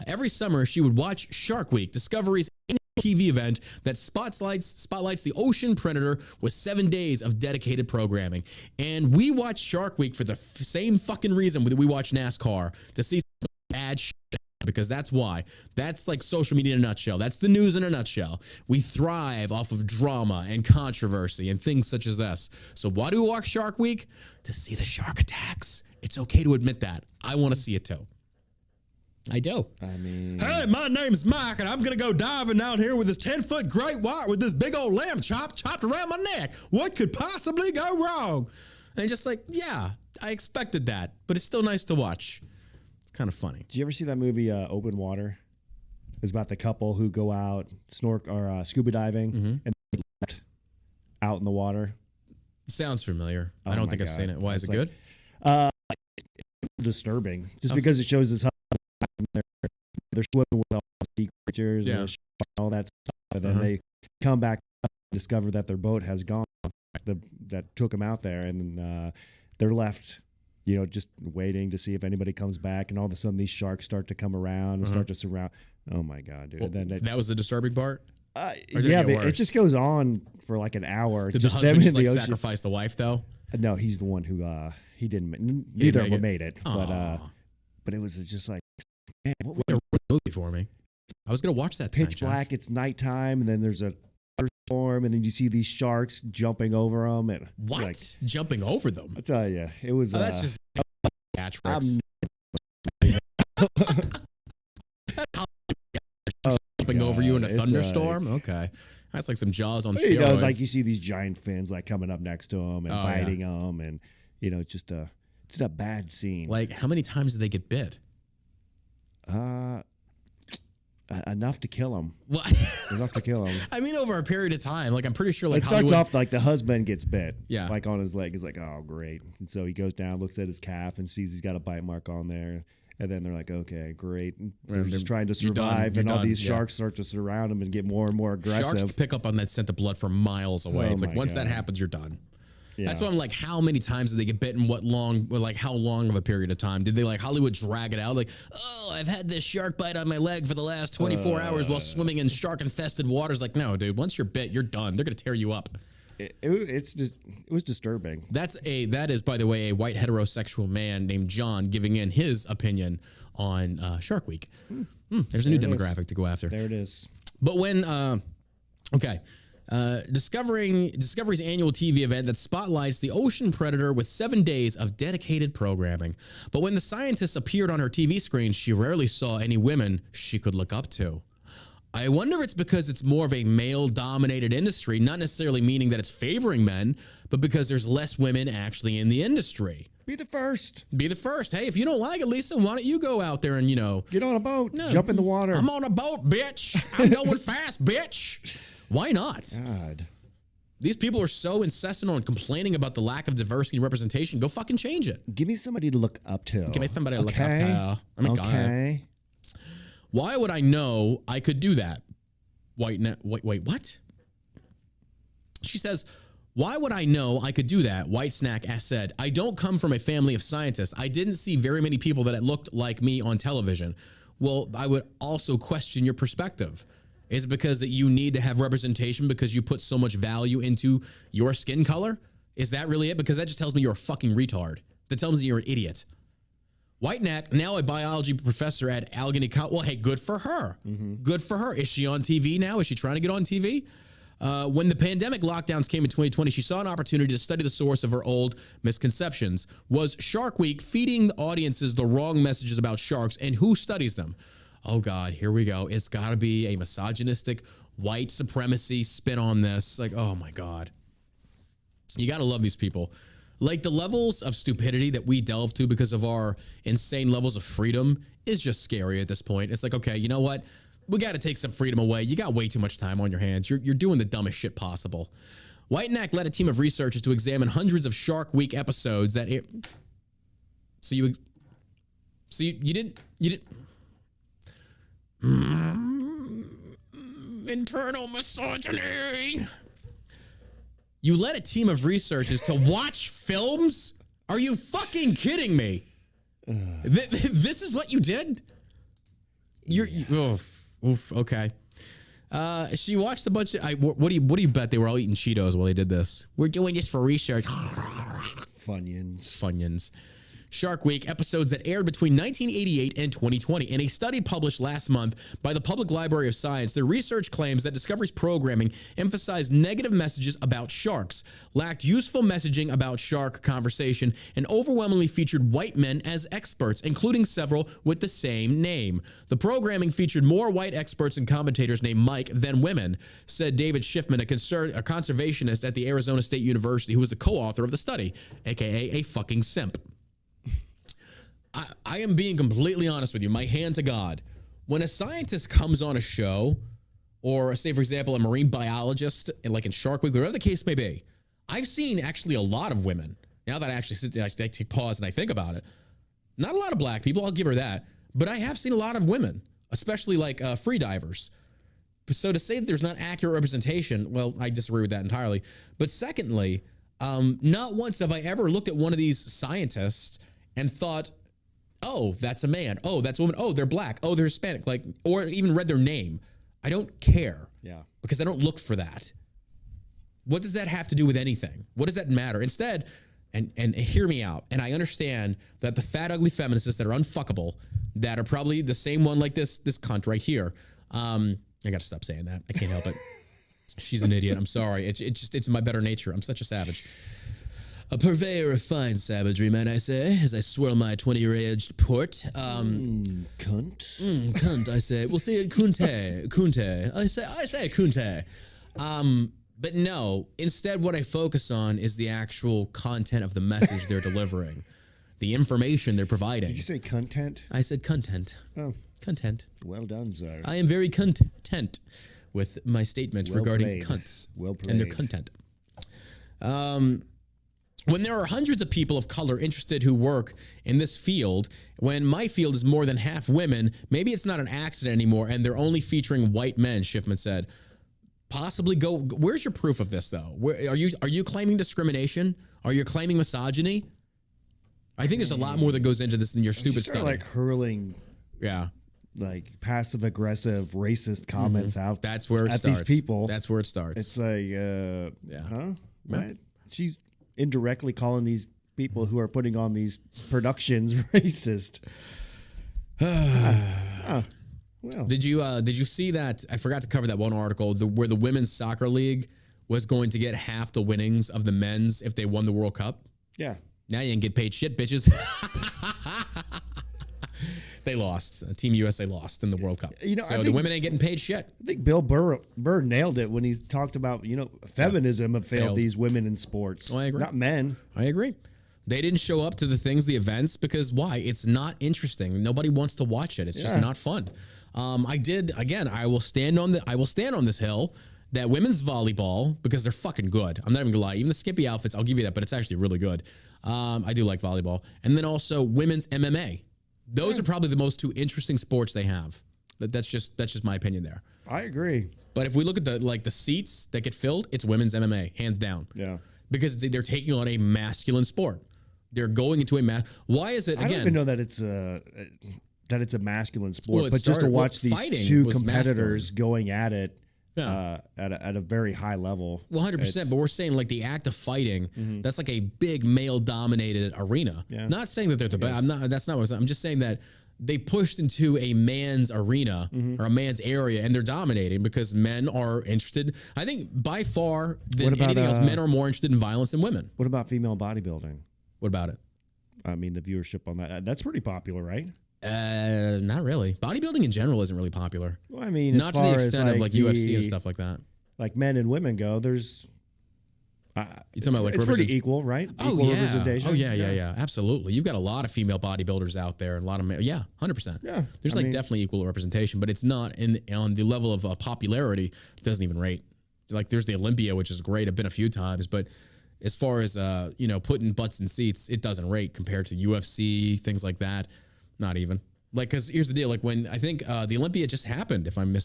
Every summer, she would watch Shark Week, Discovery's annual TV event that spotlights the ocean predator with 7 days of dedicated programming. And we watch Shark Week for the same fucking reason that we watch NASCAR, to see some bad shit. Because that's why. That's like social media in a nutshell. That's the news in a nutshell. We thrive off of drama and controversy and things such as this. So why do we watch Shark Week? To see the shark attacks. It's okay to admit that. I want to see it too. I do. I mean... Hey, my name's Mike, and I'm going to go diving out here with this 10-foot great white with this big old lamb chopped around my neck. What could possibly go wrong? And just like, yeah, I expected that. But it's still nice to watch. Kind of funny. Did you ever see that movie Open Water? It's about the couple who go out scuba diving and left out in the water. Sounds familiar. Oh I don't think I've seen it. Why is it good? Disturbing. Just because it shows us how they're swimming with all the sea creatures and all that stuff, and then they come back and discover that their boat has gone. That took them out there, and they're left. Just waiting to see if anybody comes back, and all of a sudden these sharks start to come around and start to surround. Oh my God, dude! Well, that was the disturbing part. Yeah, but it just goes on for like an hour. Did the husband just like sacrifice the wife though? No, he's the one who he didn't. Neither of them made it, but it was just like, man, what a movie for me. I was gonna watch that. Pitch black. It's nighttime, and then there's a storm, and then you see these sharks jumping over them. And what? Like, jumping over them? I tell you, it was. That's just catch tricks. Jumping over you in a thunderstorm. Okay, that's like some Jaws on steroids. Like you see these giant fins like coming up next to them and biting them, and it's just it's a bad scene. Like, how many times did they get bit? Enough to kill him. What? Enough to kill him. I mean, over a period of time. Like, I'm pretty sure. Like, it starts off like the husband gets bit. Yeah. Like on his leg. He's like, oh, great. And so he goes down, looks at his calf, and sees he's got a bite mark on there. And then they're like, okay, great. And they're just trying to survive, and all these sharks start to surround him and get more and more aggressive. Sharks pick up on that scent of blood from miles away. It's like once that happens, you're done. Yeah. That's why I'm like, how many times did they get bitten? What long? Like, how long of a period of time? Did they like Hollywood drag it out? Like, oh, I've had this shark bite on my leg for the last 24 hours while swimming in shark-infested waters. Like, no, dude. Once you're bit, you're done. They're gonna tear you up. It was disturbing. That is, by the way, a white heterosexual man named John giving in his opinion on Shark Week. There's a new demographic to go after. There it is. But when Discovery's annual TV event that spotlights the ocean predator with 7 days of dedicated programming. But when the scientists appeared on her TV screen, she rarely saw any women she could look up to. I wonder if it's because it's more of a male-dominated industry, not necessarily meaning that it's favoring men, but because there's less women actually in the industry. Be the first. Be the first. Hey, if you don't like it, Lisa, why don't you go out there and, get on a boat, jump in the water. I'm on a boat, bitch. I'm going fast, bitch. Why not? God. These people are so incessant on complaining about the lack of diversity and representation. Go fucking change it. Give me somebody to look up to. Give me somebody to look up to. Okay. Why would I know I could do that? Wait, what? She says, why would I know I could do that? White Snack said, I don't come from a family of scientists. I didn't see very many people that looked like me on television. Well, I would also question your perspective. Is it because that you need to have representation because you put so much value into your skin color? Is that really it? Because that just tells me you're a fucking retard. That tells me you're an idiot. White Knack, now a biology professor at Allegheny College. Well, hey, good for her. Good for her. Is she on TV now? Is she trying to get on TV? When the pandemic lockdowns came in 2020, she saw an opportunity to study the source of her old misconceptions. Was Shark Week feeding the audiences the wrong messages about sharks, and who studies them? Oh, God, here we go. It's got to be a misogynistic white supremacy spin on this. Like, oh, my God. You got to love these people. Like, the levels of stupidity that we delve to because of our insane levels of freedom is just scary at this point. It's like, okay, you know what? We got to take some freedom away. You got way too much time on your hands. You're doing the dumbest shit possible. Whitenack led a team of researchers to examine hundreds of Shark Week episodes that it. So you didn't. Internal misogyny. You led a team of researchers to watch films? Are you fucking kidding me? This is what you did? Okay. She watched a bunch of. What do you bet they were all eating Cheetos while they did this? We're doing this for research. Funyuns. Shark Week episodes that aired between 1988 and 2020. In a study published last month by the Public Library of Science, their research claims that Discovery's programming emphasized negative messages about sharks, lacked useful messaging about shark conversation, and overwhelmingly featured white men as experts, including several with the same name. The programming featured more white experts and commentators named Mike than women, said David Schiffman, a conservationist at the Arizona State University, who was the co-author of the study, aka a fucking simp. I am being completely honest with you. My hand to God. When a scientist comes on a show, or say, for example, a marine biologist, like in Shark Week, whatever the case may be, I've seen actually a lot of women. Now that I actually sit there, I take pause and I think about it. Not a lot of black people, I'll give her that. But I have seen a lot of women, especially like free divers. So to say that there's not accurate representation, well, I disagree with that entirely. But secondly, not once have I ever looked at one of these scientists and thought, oh, that's a man. Oh, that's a woman. Oh, they're black. Oh, they're Hispanic. Like, or even read their name. I don't care. Yeah. Because I don't look for that. What does that have to do with anything? What does that matter? Instead, and hear me out, and I understand that the fat, ugly feminists that are unfuckable, that are probably the same one like this cunt right here. I got to stop saying that. I can't help it. She's an idiot. I'm sorry. It's my better nature. I'm such a savage. A purveyor of fine savagery, might I say, as I swirl my 20-year-aged port. Cunt. Cunt, I say. We'll see it, kunte. I say kunte. But no, instead what I focus on is the actual content of the message they're delivering. The information they're providing. Did you say content? I said content. Oh. Content. Well done, sir. I am very content with my statement regarding cunts and their content. When there are hundreds of people of color interested who work in this field, when my field is more than half women, maybe it's not an accident anymore and they're only featuring white men, Schiffman said. Possibly go, where's your proof of this though? Are you claiming discrimination? Are you claiming misogyny? I think there's a lot more that goes into this than your stupid stuff. Like hurling. Yeah. Like passive aggressive racist comments out. That's where it starts. These people. That's where it starts. It's like, huh? What? She's indirectly calling these people who are putting on these productions racist. Well, did you see that? I forgot to cover that one article where the women's soccer league was going to get half the winnings of the men's if they won the World Cup. Yeah. Now you didn't get paid shit, bitches. They lost. Team USA lost in the World Cup. So the women ain't getting paid shit. I think Bill Burr nailed it when he talked about, feminism have failed these women in sports. Oh, I agree. Not men. I agree. They didn't show up to the events because why? It's not interesting. Nobody wants to watch it. It's just not fun. I will stand on this hill that women's volleyball, because they're fucking good. I'm not even gonna lie. Even the skimpy outfits, I'll give you that, but it's actually really good. I do like volleyball. And then also women's MMA. Those are probably the most two interesting sports they have. That's just my opinion there. I agree. But if we look at the seats that get filled, it's women's MMA, hands down. Yeah. Because they're taking on a masculine sport. They're going into Why is it, again? I don't even know that it's a masculine sport, well, but just to watch these two competitors going at it at a very high level. Well, 100%. But we're saying like the act of fighting, that's like a big male-dominated arena. Yeah. Not saying that they're the best. That's not what I'm saying. I'm just saying that they pushed into a man's arena or a man's area, and they're dominating because men are interested. I think by far than anything else, men are more interested in violence than women. What about female bodybuilding? What about it? I mean, the viewership on that—that's pretty popular, right? Not really. Bodybuilding in general isn't really popular. Well, I mean, not to the extent of like UFC and stuff like that. Like men and women go, there's. You talking about like it's pretty equal, right? Equal representation. Oh yeah. Absolutely. You've got a lot of female bodybuilders out there, and a lot of 100%. Yeah, there's definitely equal representation, but it's not on the level of popularity. It doesn't even rate. Like there's the Olympia, which is great. I've been a few times, but as far as putting butts in seats, it doesn't rate compared to UFC, things like that. Not even. Like, because here's the deal. Like when I think the Olympia just happened, if I'm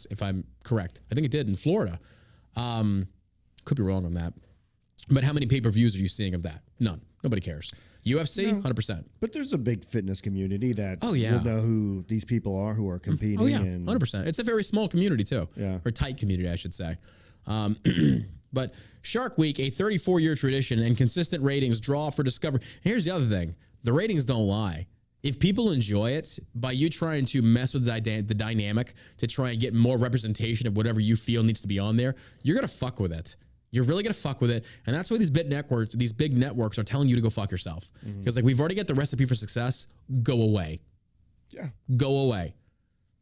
correct, I think it did in Florida. Could be wrong on that. But how many pay-per-views are you seeing of that? None. Nobody cares. UFC, 100%. But there's a big fitness community that will know who these people are who are competing. Oh yeah, 100%. It's a very small community too. Yeah. Or tight community, I should say. But Shark Week, a 34-year tradition and consistent ratings draw for Discovery. And here's the other thing. The ratings don't lie. If people enjoy it, by you trying to mess with the dynamic to try and get more representation of whatever you feel needs to be on there, you're going to fuck with it. You're really going to fuck with it. And that's why these big networks are telling you to go fuck yourself. Because like we've already got the recipe for success. Go away. Yeah. Go away.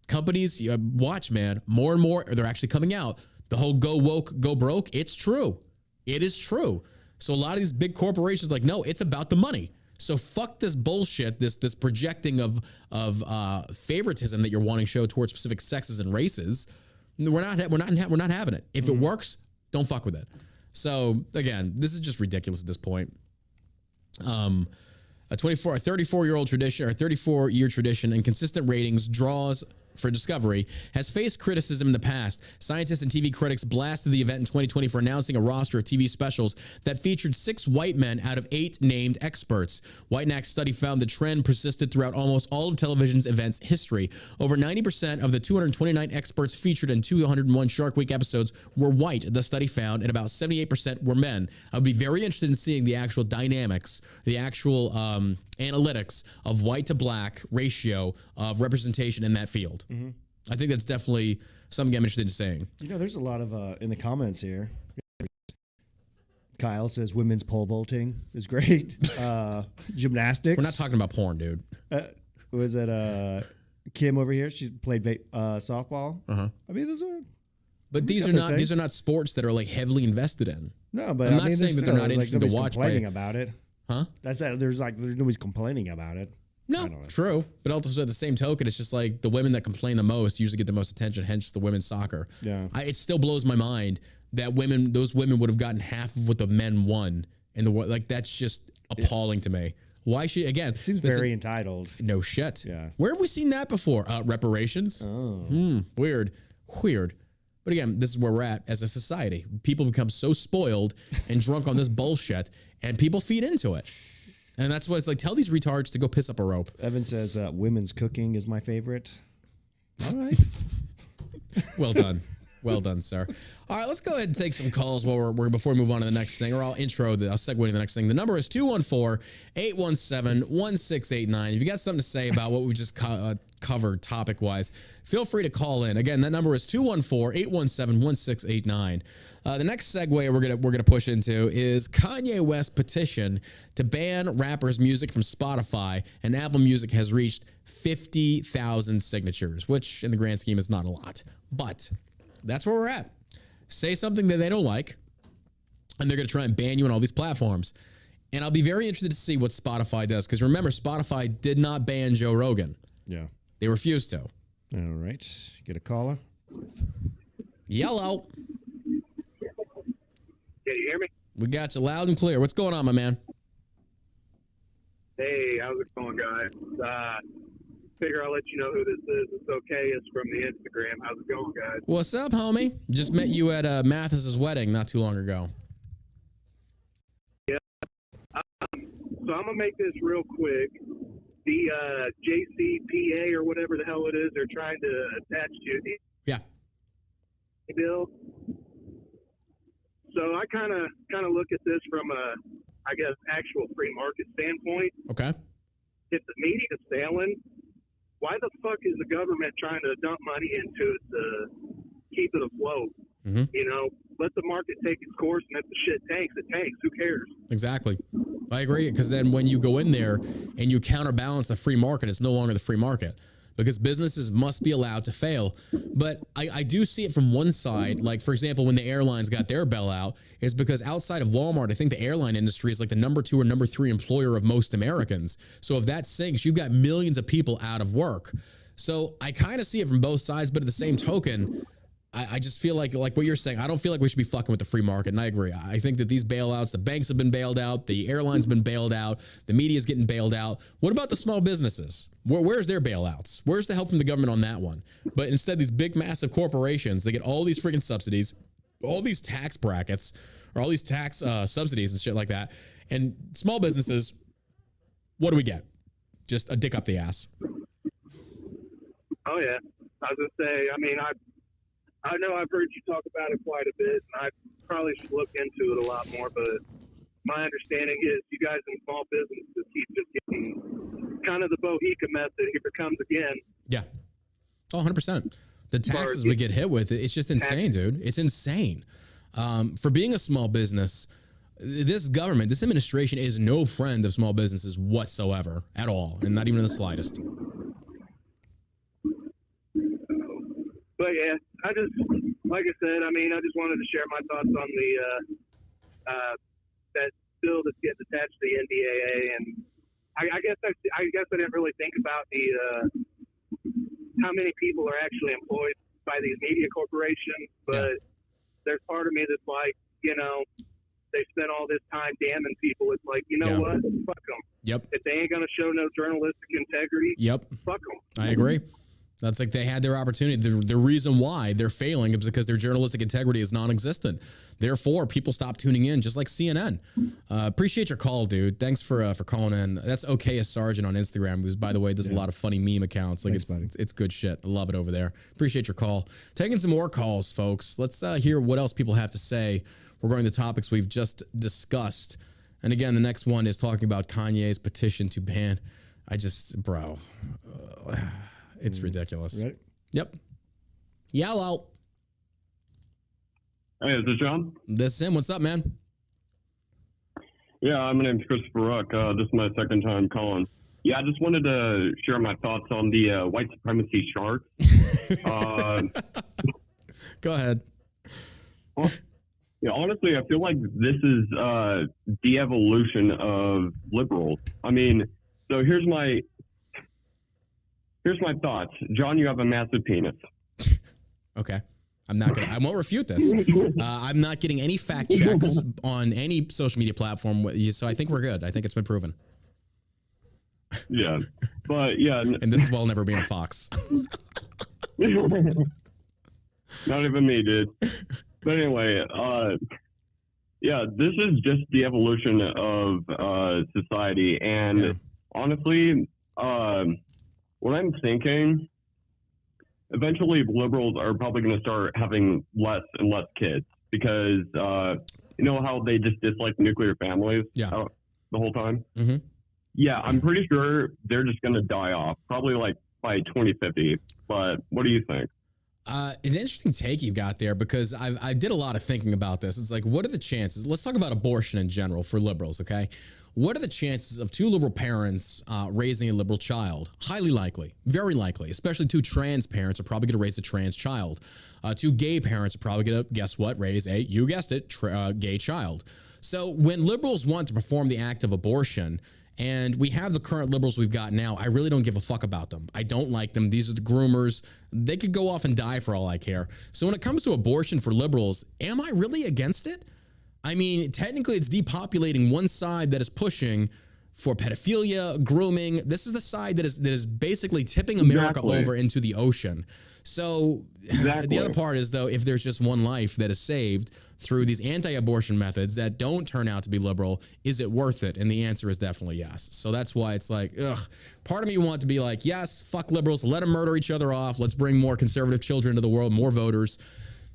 Companies, watch, man, more and more, they're actually coming out. The whole go woke, go broke, it's true. It is true. So a lot of these big corporations like, no, it's about the money. So fuck this bullshit, this projecting of favoritism that you're wanting to show towards specific sexes and races. We're not having it. If it works, don't fuck with it. So again, this is just ridiculous at this point. A 34-year-old tradition or 34-year tradition and consistent ratings draws for Discovery has faced criticism in the past. Scientists and TV critics blasted the event in 2020 for announcing a roster of TV specials that featured 6 white men out of 8 named experts. Whitenack's study found the trend persisted throughout almost all of television's events history. Over 90% of the 229 experts featured in 201 Shark Week episodes were white, the study found, and about 78% were men. I would be very interested in seeing the actual dynamics, the actual analytics of white to black ratio of representation in that field. I think that's definitely something I'm interested in saying. You know, there's a lot of in the comments here. Kyle says women's pole vaulting is great. Gymnastics. We're not talking about porn, dude. Was it Kim over here? She played softball. I mean, these are not sports that are like heavily invested in. No, but I'm not saying that they're not interesting to watch. Complaining about it. Huh? There's nobody's complaining about it. No, true. But also at the same token, it's just like the women that complain the most usually get the most attention, hence the women's soccer. Yeah. It still blows my mind that those women would have gotten half of what the men won in the world. Like, that's just appalling to me. Why should, again. Seems very entitled. No shit. Yeah. Where have we seen that before? Reparations? Oh. Weird. But again, this is where we're at as a society. People become so spoiled and drunk on this bullshit, and people feed into it. And that's why it's like, tell these retards to go piss up a rope. Evan says women's cooking is my favorite. All right. Well done. Well done, sir. All right, let's go ahead and take some calls before we move on to the next thing, or I'll segue to the next thing. The number is 214-817-1689. If you got something to say about what we just covered topic-wise, feel free to call in. Again, that number is 214-817-1689. The next segue we're gonna push into is Kanye West's petition to ban rappers' music from Spotify, and Apple Music has reached 50,000 signatures, which in the grand scheme is not a lot, but that's where we're at. Say something that they don't like, and they're going to try and ban you on all these platforms. And I'll be very interested to see what Spotify does, because remember, Spotify did not ban Joe Rogan. Yeah. They refused to. All right. Get a caller. Yellow. Can you hear me? We got you loud and clear. What's going on, my man? Hey, how's it going, guys? Figure I'll let you know who this is. It's okay. It's from the Instagram. How's it going, guys? What's up, homie? Just met you at Mathis's wedding not too long ago. Yeah. So I'm going to make this real quick. The JCPA or whatever the hell it is they're trying to attach to the bill. So I kind of look at this from a, I guess, actual free market standpoint. Okay. If the media is failing, why the fuck is the government trying to dump money into it to keep it afloat? Mm-hmm. You know, let the market take its course, and if the shit tanks, it tanks. Who cares? Exactly. I agree, because then when you go in there and you counterbalance the free market, it's no longer the free market, because businesses must be allowed to fail. But I do see it from one side. Like, for example, when the airlines got their bailout, it's because outside of Walmart, I think the airline industry is like the number 2 or number 3 employer of most Americans. So if that sinks, you've got millions of people out of work. So I kind of see it from both sides, but at the same token, I just feel like what you're saying, I don't feel like we should be fucking with the free market. And I agree. I think that these bailouts, the banks have been bailed out, the airlines been bailed out, the media's getting bailed out. What about the small businesses? Where's their bailouts? Where's the help from the government on that one? But instead, these big, massive corporations, they get all these freaking subsidies, all these tax brackets, or all these tax subsidies and shit like that. And small businesses, what do we get? Just a dick up the ass. Oh, yeah. I was going to say, I mean, I know I've heard you talk about it quite a bit, and I probably should look into it a lot more, but my understanding is you guys in small businesses keep just getting kind of the Bohica method. Here it comes again. Yeah. Oh, 100%. The taxes we get hit with, it's just insane, dude. It's insane. For being a small business, this government, this administration is no friend of small businesses whatsoever at all, and not even in the slightest. But yeah, I just, like I said, I mean, I just wanted to share my thoughts on the that bill that's getting attached to the NDAA, and I guess I didn't really think about the how many people are actually employed by these media corporations. But there's part of me that's like, you know, they spent all this time damning people. It's like, you know what? Fuck them. Yep. If they ain't gonna show no journalistic integrity, fuck them. I agree. That's like they had their opportunity. The reason why they're failing is because their journalistic integrity is non-existent. Therefore, people stop tuning in, just like CNN. Appreciate your call, dude. Thanks for calling in. That's okay as Sergeant on Instagram, who's, by the way, does a lot of funny meme accounts. Like it's good shit. I love it over there. Appreciate your call. Taking some more calls, folks. Let's hear what else people have to say regarding the topics we've just discussed. And again, the next one is talking about Kanye's petition to ban. Bro. It's ridiculous. Right? Yep. Yellow. Hey, is this John? This is him. What's up, man? Yeah, my name's Christopher Ruck. This is my second time calling. Yeah, I just wanted to share my thoughts on the white supremacy shark. Go ahead. Well, yeah, honestly, I feel like this is the evolution of liberals. I mean, so here's my thoughts. John, you have a massive penis. Okay. I won't refute this. I'm not getting any fact checks on any social media platform. So I think we're good. I think it's been proven. Yeah. But yeah. And this is why I'll never be on Fox. Not even me, dude. But anyway, yeah, this is just the evolution of society. And honestly, what I'm thinking, eventually liberals are probably going to start having less and less kids because you know how they just dislike nuclear families the whole time? Mm-hmm. Yeah, I'm pretty sure they're just going to die off, probably like by 2050. But what do you think? It's an interesting take you got there because I did a lot of thinking about this. It's like, what are the chances? Let's talk about abortion in general for liberals, okay? What are the chances of two liberal parents raising a liberal child? Highly likely, very likely, especially two trans parents are probably going to raise a trans child. Two gay parents are probably going to, guess what, raise a, you guessed it, gay child. So when liberals want to perform the act of abortion, and we have the current liberals we've got now, I really don't give a fuck about them. I don't like them. These are the groomers. They could go off and die for all I care. So when it comes to abortion for liberals, am I really against it? I mean, technically it's depopulating one side that is pushing for pedophilia, grooming. This is the side that is basically tipping America over into the ocean. So the other part is, though, if there's just one life that is saved through these anti-abortion methods that don't turn out to be liberal, is it worth it? And the answer is definitely yes. So that's why it's like, ugh. Part of me want to be like, yes, fuck liberals, let them murder each other off. Let's bring more conservative children into the world, more voters.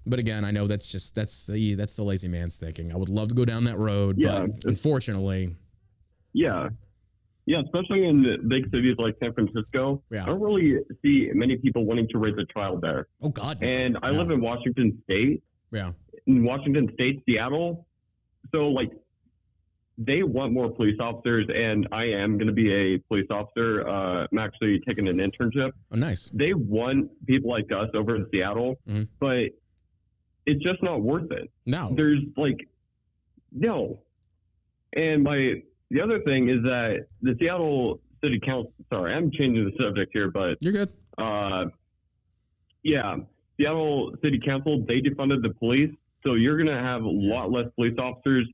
But again, I know that's the lazy man's thinking. I would love to go down that road, but unfortunately. Yeah. Yeah, especially in the big cities like San Francisco. Yeah. I don't really see many people wanting to raise a child there. Oh, God. No. And I live in Washington State. Yeah. In Washington State, Seattle. So, like, they want more police officers, and I am going to be a police officer. I'm actually taking an internship. Oh, nice. They want people like us over in Seattle, but it's just not worth it. No. There's, like, no. And the other thing is that the Seattle City Council, sorry, I'm changing the subject here, but. You're good. Yeah. Seattle City Council, they defunded the police. So you're going to have a lot less police officers.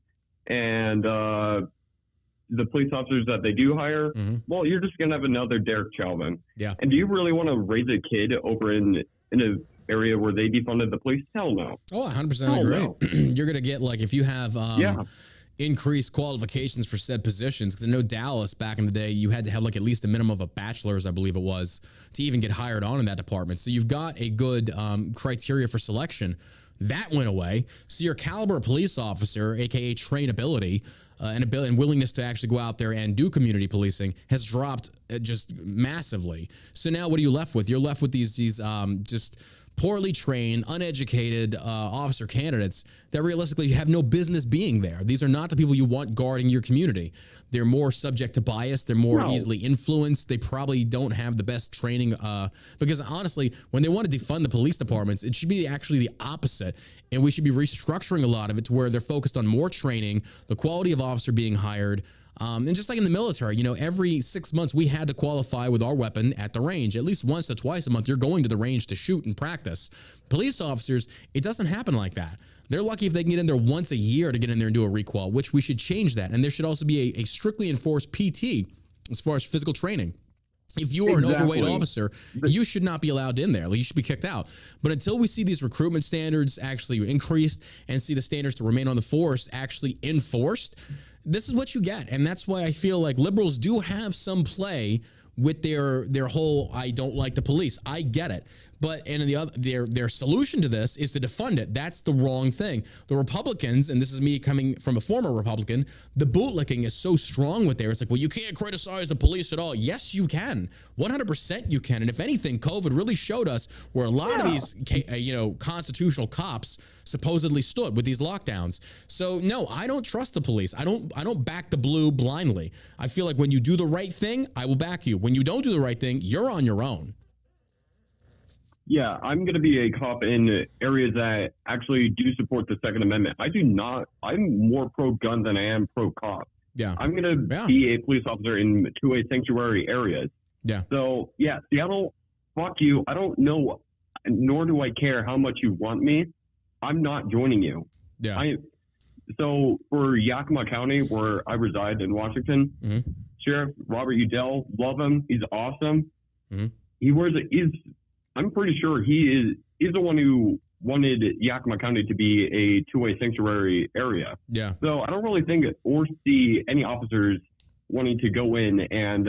And the police officers that they do hire, well, you're just going to have another Derek Chauvin. Yeah. And do you really want to raise a kid over in an area where they defunded the police? Hell no. Oh, 100% agree. No. You're going to get, like, if you have increased qualifications for said positions, because I know Dallas back in the day, you had to have like at least a minimum of a bachelor's, I believe it was, to even get hired on in that department. So you've got a good criteria for selection. That went away. So your caliber police officer, aka trainability, and willingness to actually go out there and do community policing has dropped just massively. So now what are you left with? You're left with these just poorly trained, uneducated officer candidates that realistically have no business being there. These are not the people you want guarding your community. They're more subject to bias. They're more easily influenced. They probably don't have the best training because honestly, when they want to defund the police departments, it should be actually the opposite. And we should be restructuring a lot of it to where they're focused on more training, the quality of officer being hired. And just like in the military, you know, every 6 months we had to qualify with our weapon at the range. At least once or twice a month, you're going to the range to shoot and practice. Police officers, it doesn't happen like that. They're lucky if they can get in there once a year to get in there and do a requal, which we should change that. And there should also be a strictly enforced PT as far as physical training. If you are an overweight officer, you should not be allowed in there. Like, you should be kicked out. But until we see these recruitment standards actually increased and see the standards to remain on the force actually enforced, this is what you get. And that's why I feel like liberals do have some play with their whole I don't like the police. I get it. But and the other their solution to this is to defund it. That's the wrong thing. The Republicans, and this is me coming from a former Republican, the bootlicking is so strong with there. It's like, well, you can't criticize the police at all. Yes, you can. 100% you can. And if anything, COVID really showed us where a lot of these constitutional cops supposedly stood with these lockdowns. So no, I don't trust the police. I don't back the blue blindly. I feel like when you do the right thing, I will back you. When you don't do the right thing, you're on your own. Yeah, I'm going to be a cop in areas that actually do support the Second Amendment. I do not. I'm more pro-gun than I am pro-cop. Yeah. I'm going to be a police officer in two-way sanctuary areas. Yeah. So, yeah, Seattle, fuck you. I don't know, nor do I care how much you want me. I'm not joining you. Yeah. So, for Yakima County, where I reside in Washington, Sheriff Robert Udell, love him. He's awesome. I'm pretty sure he's the one who wanted Yakima County to be a two-way sanctuary area. Yeah. So I don't really think or see any officers wanting to go in and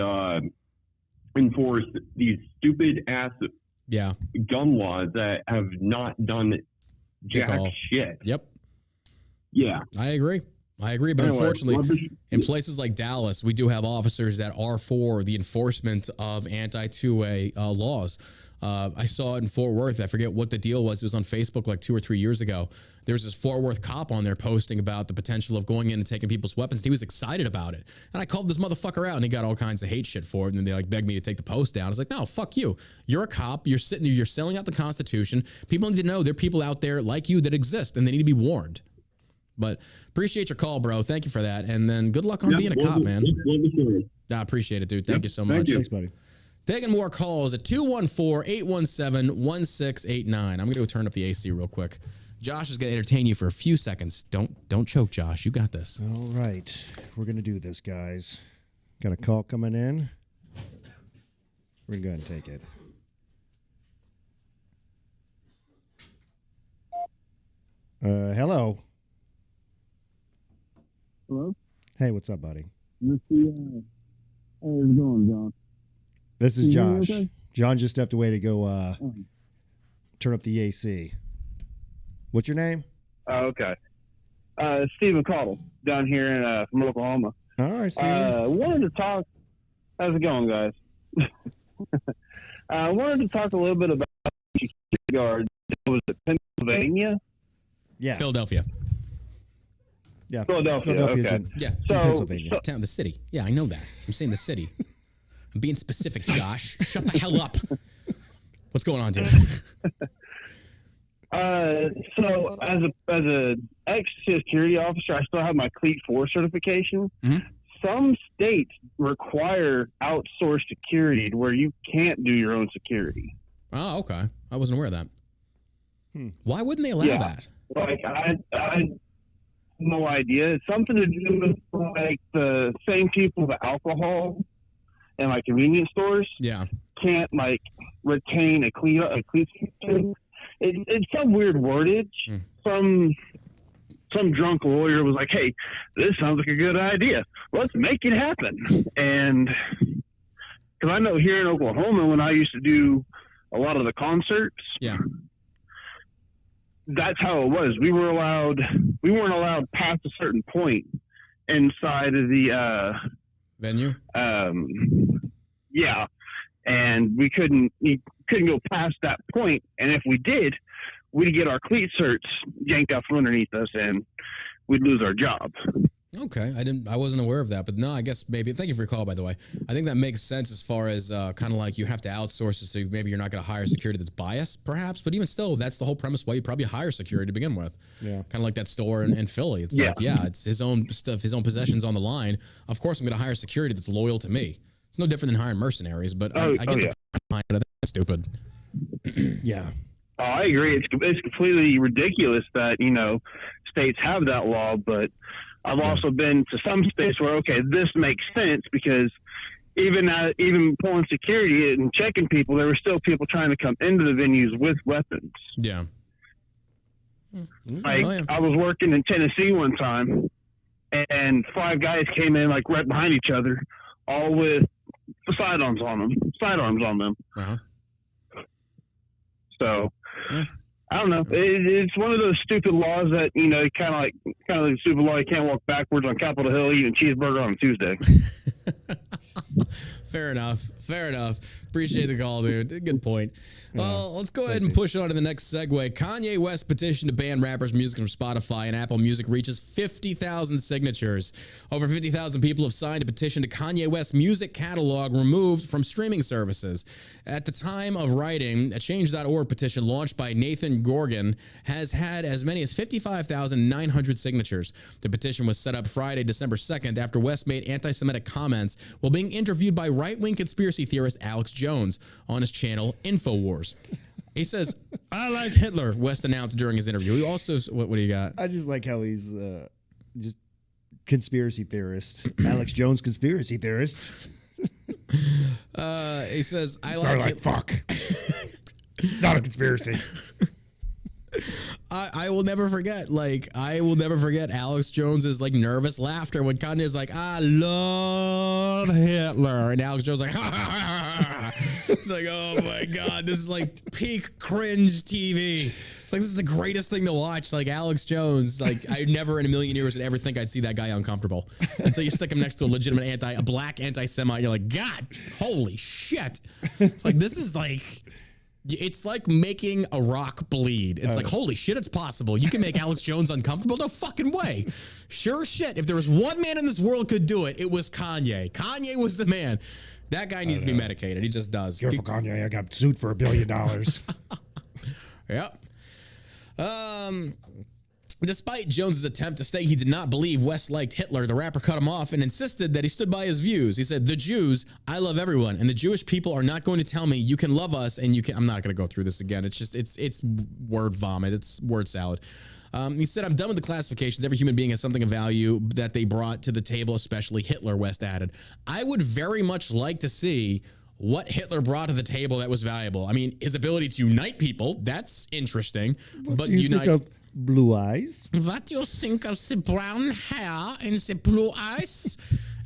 enforce these stupid ass gun laws that have not done jack shit. Yep. Yeah. I agree. But unfortunately, in places like Dallas, we do have officers that are for the enforcement of anti-two-way laws. I saw it in Fort Worth. I forget what the deal was. It was on Facebook like 2 or 3 years ago. There was this Fort Worth cop on there posting about the potential of going in and taking people's weapons. And he was excited about it. And I called this motherfucker out, and he got all kinds of hate shit for it. And then they like begged me to take the post down. I was like, no, fuck you. You're a cop. You're sitting there. You're selling out the Constitution. People need to know there are people out there like you that exist, and they need to be warned. But appreciate your call, bro. Thank you for that. And then good luck on being a cop, man. I appreciate it, dude. Thank you so much. Thanks, buddy. Taking more calls at 214-817-1689. I'm going to go turn up the AC real quick. Josh is going to entertain you for a few seconds. Don't choke, Josh. You got this. All right. We're going to do this, guys. Got a call coming in. We're going to go ahead and take it. Hello. Hello? Hey, what's up, buddy? Hey, how's it going, John? This is Josh. Okay? John just stepped away to go turn up the AC. What's your name? Okay. Stephen Cottle, down here from Oklahoma. All right, Stephen. Wanted to talk How's it going, guys? I wanted to talk a little bit about guard. Was it Pennsylvania? Yeah. Philadelphia. Yeah. Philadelphia. Philadelphia's Okay. in, Yeah. in So- Pennsylvania. Town, the city. Yeah, I know that. I'm saying the city. I'm being specific, Josh. Shut the hell up. What's going on, dude? So as a ex-security officer, I still have my Cleat 4 certification. Mhm. Some states require outsourced security to where you can't do your own security. Oh, okay. I wasn't aware of that. Hmm. Why wouldn't they allow Yeah. that? Like I had no idea. It's something to do with like the same people with alcohol and like convenience stores Yeah. can't like retain a cleat. It's some weird wordage. Hmm. Some drunk lawyer was like, "Hey, this sounds like a good idea. Let's make it happen." And because I know here in Oklahoma, when I used to do a lot of the concerts, Yeah. that's how it was. We weren't allowed past a certain point inside of the Venue? yeah, and you couldn't go past that point. And if we did, we'd get our cleat certs yanked out from underneath us, and we'd lose our job. Okay. I wasn't aware of that, but no, I guess maybe. Thank you for your call, by the way. I think that makes sense as far as kind of like you have to outsource it, so maybe you're not going to hire security that's biased, perhaps. But even still, that's the whole premise why you probably hire security to begin with. Yeah. Kind of like that store in Philly. It's like, it's his own stuff, his own possessions on the line. Of course, I'm going to hire security that's loyal to me. It's no different than hiring mercenaries, but I get the point behind it. I think it's stupid. Yeah. Oh, I agree. It's completely ridiculous that states have that law, but I've also been to some states where this makes sense because even pulling security and checking people, there were still people trying to come into the venues with weapons. Yeah. Like I was working in Tennessee one time, and 5 guys came in like right behind each other, all with sidearms on them. Uh-huh. So. Yeah. I don't know. It's one of those stupid laws that kind of like the stupid law. You can't walk backwards on Capitol Hill eating a cheeseburger on a Tuesday. Fair enough. Appreciate the call, dude. Good point. Well, let's go ahead and push on to the next segue. Kanye West petition to ban rappers' music from Spotify and Apple Music reaches 50,000 signatures. Over 50,000 people have signed a petition to Kanye West's music catalog removed from streaming services. At the time of writing, a Change.org petition launched by Nathan Gorgon has had as many as 55,900 signatures. The petition was set up Friday, December 2nd, after West made anti-Semitic comments while being interviewed by right-wing conspiracy theorist Alex Jones on his channel InfoWars. He says, "I like Hitler," West announced during his interview. He also, what do you got? I just like how he's just conspiracy theorist. Alex Jones, conspiracy theorist. He says, "I Like like fuck. Not a conspiracy." I will never forget. I will never forget Alex Jones's nervous laughter when Kanye's like, "I love Hitler," and Alex Jones like, ha, ha, ha, ha. It's like, oh my god, this is like peak cringe TV. It's like this is the greatest thing to watch. Like Alex Jones, I never in a million years would ever think I'd see that guy uncomfortable until you stick him next to a legitimate a black anti-Semite. You're like, God, holy shit! It's like this is like. It's like making a rock bleed. It's like, holy shit, it's possible. You can make Alex Jones uncomfortable? No fucking way. Sure shit. If there was one man in this world could do it, it was Kanye. Kanye was the man. That guy needs to be medicated. He just does. Careful, Kanye. I got sued for $1 billion. Yep. Despite Jones's attempt to say he did not believe West liked Hitler, the rapper cut him off and insisted that he stood by his views. He said, "The Jews, I love everyone, and the Jewish people are not going to tell me you can love us and you can." I'm not going to go through this again. It's just it's word vomit. It's word salad. He said, "I'm done with the classifications. Every human being has something of value that they brought to the table, especially Hitler," West added. I would very much like to see what Hitler brought to the table that was valuable. I mean, his ability to unite people, that's interesting. But do you unite. think of blue eyes? What do you think of the brown hair and the blue eyes?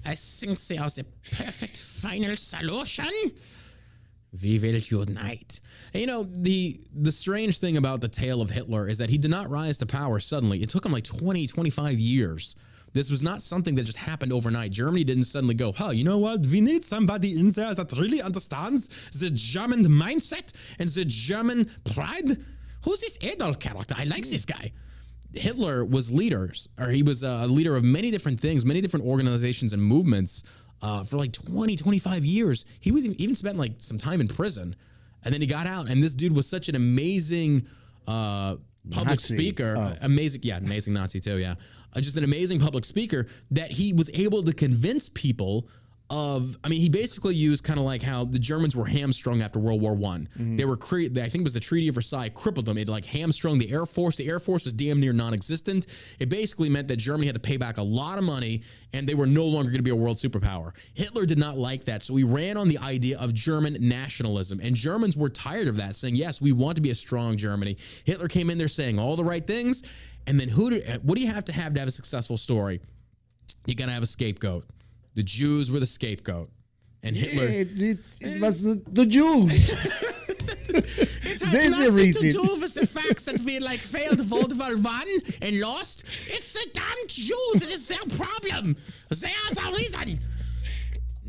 I think they are the perfect final solution. We will unite. And the strange thing about the tale of Hitler is that he did not rise to power suddenly. It took him 20, 25 years This was not something that just happened overnight. Germany didn't suddenly go, you know what? We need somebody in there that really understands the German mindset and the German pride. Who's this Adolf character? I like this guy. Hitler was he was a leader of many different things, many different organizations and movements for like 20, 25 years. He was even spent like some time in prison. And then he got out, and this dude was such an amazing public Nazi. speaker. Amazing Nazi too, yeah. Just an amazing public speaker that he was able to convince people he basically used kind of like how the Germans were hamstrung after World War I. They were I think it was the Treaty of Versailles crippled them. It like hamstrung the Air Force. The Air Force was damn near non-existent. It basically meant that Germany had to pay back a lot of money, and they were no longer going to be a world superpower. Hitler did not like that, so he ran on the idea of German nationalism, and Germans were tired of that, saying, yes, we want to be a strong Germany. Hitler came in there saying all the right things, and then what do you have to have a successful story? You got to have a scapegoat. The Jews were the scapegoat. And Hitler... It was the Jews. It had nothing to do with the fact that we failed World War I and lost. It's the damn Jews. It is their problem. They are the reason.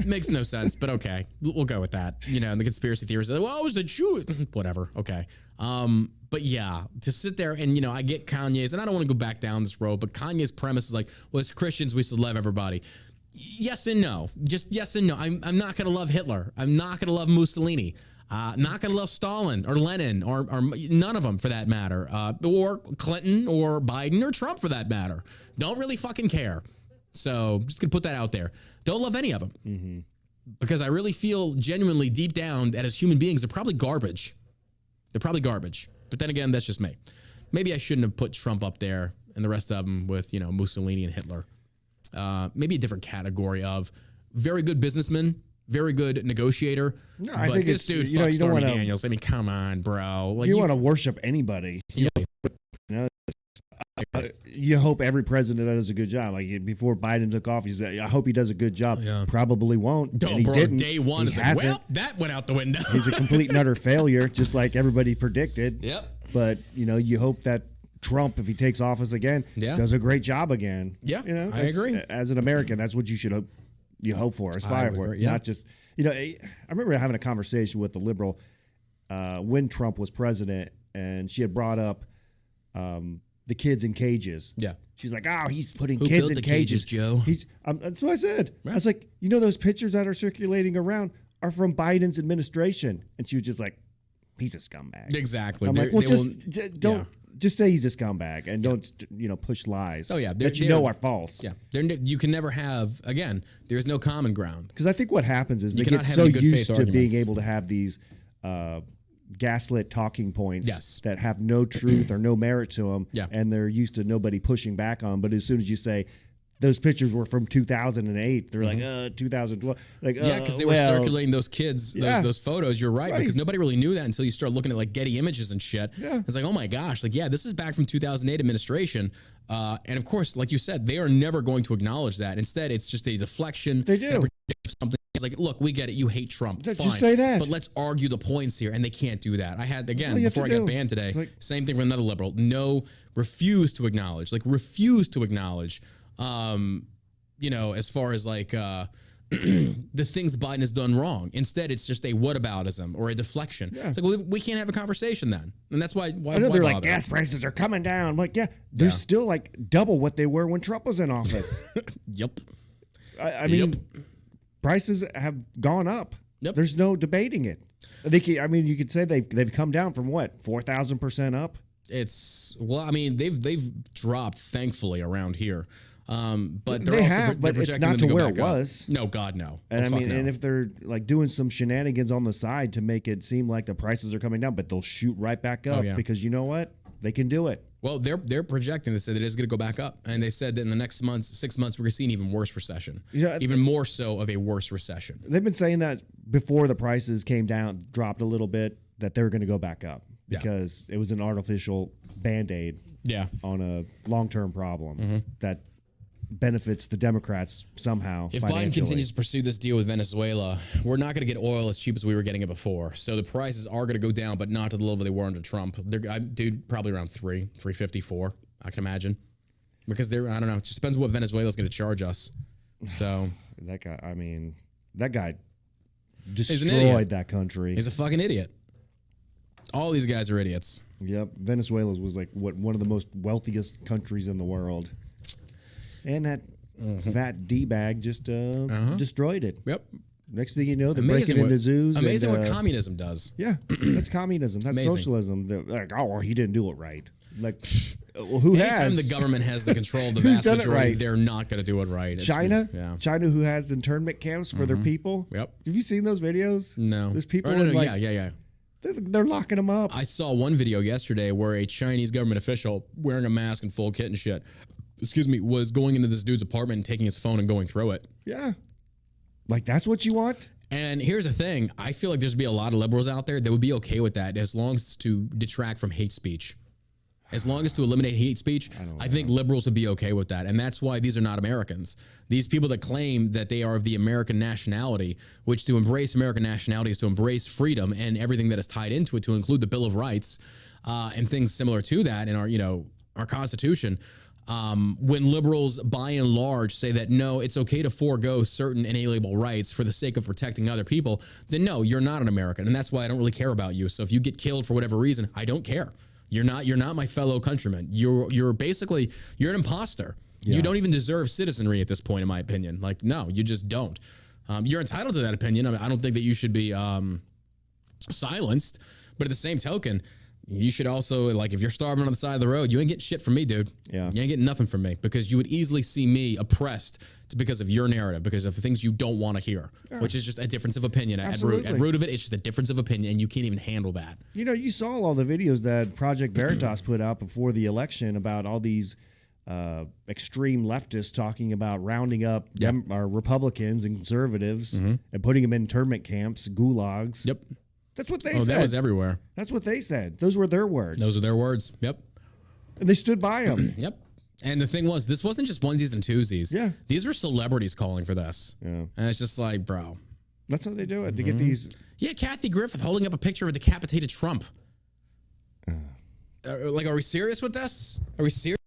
Makes no sense, but okay. We'll go with that. And the conspiracy theories are, well, it was the Jews. Whatever. Okay. But yeah, to sit there and, I get Kanye's, and I don't want to go back down this road, but Kanye's premise is like, well, as Christians, we should love everybody. Yes and no. Just yes and no. I'm not going to love Hitler. I'm not going to love Mussolini. Not going to love Stalin or Lenin or none of them for that matter. Or Clinton or Biden or Trump for that matter. Don't really fucking care. So just going to put that out there. Don't love any of them. Mm-hmm. Because I really feel genuinely deep down that as human beings, they're probably garbage. They're probably garbage. But then again, that's just me. Maybe I shouldn't have put Trump up there and the rest of them with, Mussolini and Hitler. Maybe a different category of very good businessman, very good negotiator. No, I but think this dude, you don't Stormy want to. Daniels. I mean, come on, bro. Like, You want to worship anybody. Yeah. You hope every president does a good job. Like before Biden took office, I hope he does a good job. Yeah. Probably won't. No, and he bro, didn't. day one is like, well, that went out the window. He's a complete and utter failure, just like everybody predicted. Yep. But you hope that Trump, if he takes office again, does a great job again. Yeah, I agree. As an American, that's what you should hope. You hope for, aspire for, agree, yeah. not just. I remember having a conversation with the liberal when Trump was president, and she had brought up the kids in cages. Yeah, she's like, "Oh, he's putting Who kids built in the cages, Joe." That's what I said. Right. I was like, those pictures that are circulating around are from Biden's administration, and she was just like, "He's a scumbag." Exactly. I'm like, well, don't. Just say he's a scumbag and don't, push lies. Oh yeah, that are false. Yeah, you can never have. Again, there's no common ground. Because I think what happens is they cannot get have so any good used faith to arguments. being able to have these gaslit talking points Yes. that have no truth or no merit to them, Yeah. and they're used to nobody pushing back on. But as soon as you say those pictures were from 2008, they're like 2012. Like, Yeah, because they were circulating those kids, those photos. You're right, because nobody really knew that until you start looking at like Getty Images and shit. Yeah. It's like, oh my gosh, this is back from 2008 administration. And of course, like you said, they are never going to acknowledge that. Instead, it's just a deflection. They do. Something. It's like, look, we get it. You hate Trump. Just Fine. say that. But let's argue the points here. And they can't do that. I had, again, before I got banned today, same thing with another liberal. Refuse to acknowledge. As far as the things Biden has done wrong. Instead, it's just a whataboutism or a deflection. Yeah. It's like, well, we can't have a conversation then. And that's why I know they're like, gas prices are coming down. I'm like, they're still like double what they were when Trump was in office. Yep. I mean, prices have gone up. Yep. There's no debating it. You could say they've come down from what, 4,000% up? They've dropped, thankfully, around here. But but it's not to where it was. No, God, no. And and if they're like doing some shenanigans on the side to make it seem like the prices are coming down, but they'll shoot right back up because you know what? They can do it. Well, they're projecting. They said it is going to go back up, and they said that in the next 6 months, we're going to see an even worse recession. Even more so of a worse recession. They've been saying that before the prices came down, dropped a little bit, that they were going to go back up because it was an artificial Band-Aid on a long-term problem that benefits the Democrats somehow. If Biden continues to pursue this deal with Venezuela, we're not going to get oil as cheap as we were getting it before. So the prices are going to go down, but not to the level they were under Trump. They're, probably around $3.50, $4, I can imagine. Because I don't know. It just depends what Venezuela's going to charge us. So that guy He's an destroyed idiot. that country. He's a fucking idiot. All these guys are idiots. Yep. Venezuela was like one of the most wealthiest countries in the world. And that fat D-bag just destroyed it. Yep. Next thing you know, they're breaking into zoos. Amazing and, what communism does. Yeah, that's communism. That's Amazing. socialism. They're like, oh, well, he didn't do it right. Like, well, who Anytime has? the government has the control of the Who's vast done it majority, right? they're not going to do it right. It's- China? Yeah. China, who has internment camps for their people? Yep. Have you seen those videos? No. There's people Oh, no, like, yeah. they're locking them up. I saw one video yesterday where a Chinese government official wearing a mask and full kit and shit, was going into this dude's apartment and taking his phone and going through it. Yeah. Like, that's what you want? And here's the thing. I feel like there's be a lot of liberals out there that would be okay with that as long as to detract from hate speech. As long as to eliminate hate speech, I think liberals would be okay with that. And that's why these are not Americans. These people that claim that they are of the American nationality, which to embrace American nationality is to embrace freedom and everything that is tied into it, to include the Bill of Rights and things similar to that in our Constitution. When liberals, by and large, say that, no, it's okay to forego certain inalienable rights for the sake of protecting other people, then no, you're not an American. And that's why I don't really care about you. So if you get killed for whatever reason, I don't care. You're not my fellow countrymen. You're basically, you're an imposter. Yeah. You don't even deserve citizenry at this point, in my opinion. Like, no, you just don't. You're entitled to that opinion. I mean, I don't think that you should be silenced. But at the same token, you should also, like, if you're starving on the side of the road, you ain't getting shit from me, dude. Yeah. You ain't getting nothing from me, because you would easily see me oppressed because of your narrative, because of the things you don't want to hear, which is just a difference of opinion. At root of it, it's just a difference of opinion, and you can't even handle that. You know, you saw all the videos that Project Veritas put out before the election about all these extreme leftists talking about rounding up Republicans and conservatives and putting them in internment camps, gulags. Yep. That's what they said. Oh, that was everywhere. That's what they said. Those were their words. Those are their words. Yep. And they stood by them. Yep. And the thing was, this wasn't just onesies and twosies. Yeah. These were celebrities calling for this. Yeah. And it's just like, bro. That's how they do it. To get these. Yeah, Kathy Griffith holding up a picture of a decapitated Trump. Like, are we serious with this? Are we serious?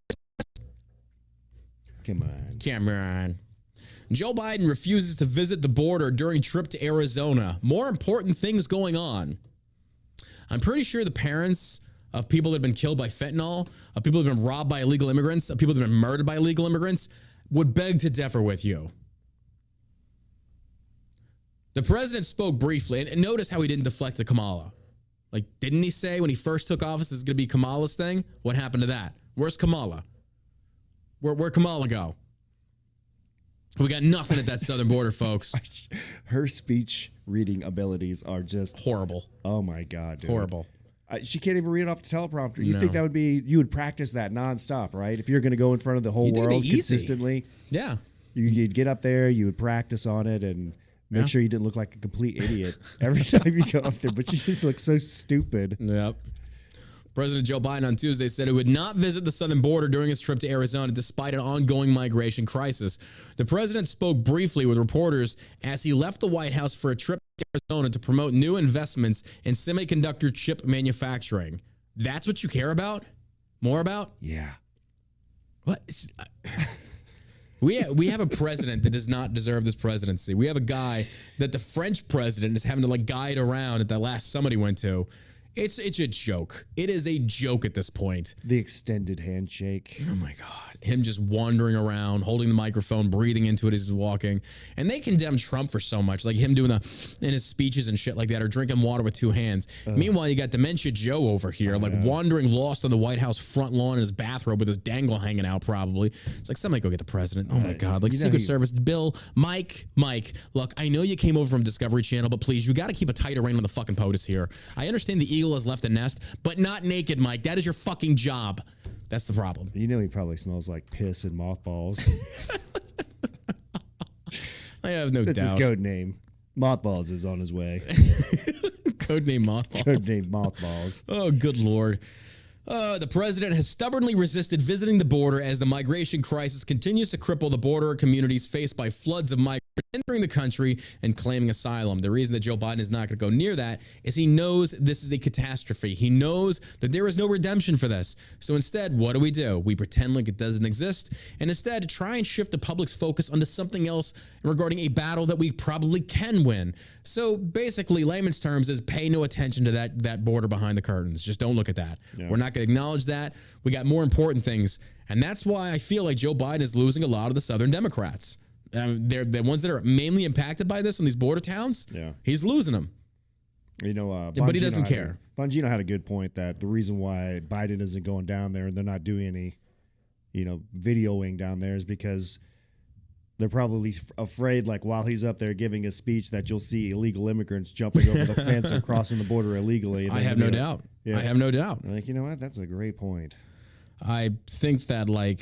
Come on. Cameron. Joe Biden refuses to visit the border during trip to Arizona. More important things going on. I'm pretty sure the parents of people that have been killed by fentanyl, of people that have been robbed by illegal immigrants, of people that have been murdered by illegal immigrants, would beg to differ with you. The president spoke briefly, and notice how he didn't deflect to Kamala. Like, didn't he say when he first took office, this is going to be Kamala's thing? What happened to that? Where's Kamala? Where'd Kamala go? We got nothing at that southern border, folks. Her speech reading abilities are just horrible. Oh my God, dude. Horrible. She can't even read it off the teleprompter. You think that would be, you would practice that nonstop, right? If you're going to go in front of the whole world consistently. Yeah. You'd get up there, you would practice on it and make sure you didn't look like a complete idiot every time you go up there. But you just look so stupid. Yep. President Joe Biden on Tuesday said he would not visit the southern border during his trip to Arizona despite an ongoing migration crisis. The president spoke briefly with reporters as he left the White House for a trip to Arizona to promote new investments in semiconductor chip manufacturing. That's what you care about? More about? Yeah. What? We have a president that does not deserve this presidency. We have a guy that the French president is having to like guide around at that last summit he went to. It's a joke. It is a joke at this point. The extended handshake. Oh my God. Him just wandering around, holding the microphone, breathing into it as he's walking. And they condemn Trump for so much, like him doing in his speeches and shit like that, or drinking water with two hands. Meanwhile, you got Dementia Joe over here, wandering lost on the White House front lawn in his bathrobe with his dangle hanging out probably. It's like, somebody go get the president. Oh my God. Like Secret Service. Bill, Mike, look, I know you came over from Discovery Channel, but please, you got to keep a tighter rein on the fucking POTUS here. I understand the eagle has left the nest, but not naked, Mike. That is your fucking job. That's the problem. You know he probably smells like piss and mothballs. I have no doubt. That's his code name. Mothballs is on his way. Code name Mothballs. Code name Mothballs. Oh, good Lord. The president has stubbornly resisted visiting the border as the migration crisis continues to cripple the border communities faced by floods of migrants entering the country and claiming asylum. The reason that Joe Biden is not going to go near that is he knows this is a catastrophe. He knows that there is no redemption for this. So instead, what do? We pretend like it doesn't exist, and instead try and shift the public's focus onto something else regarding a battle that we probably can win. So basically, layman's terms is pay no attention to that border behind the curtains. Just don't look at that. Yeah. We're not going to acknowledge that. We got more important things. And that's why I feel like Joe Biden is losing a lot of the Southern Democrats. They're the ones that are mainly impacted by this in these border towns. Yeah, he's losing them. You know, but he doesn't care. Bongino had a good point that the reason why Biden isn't going down there and they're not doing any, videoing down there is because they're probably afraid, like while he's up there giving a speech, that you'll see illegal immigrants jumping over the fence or crossing the border illegally. I have no doubt. Yeah. I have no doubt. Like, you know what? That's a great point. I think that I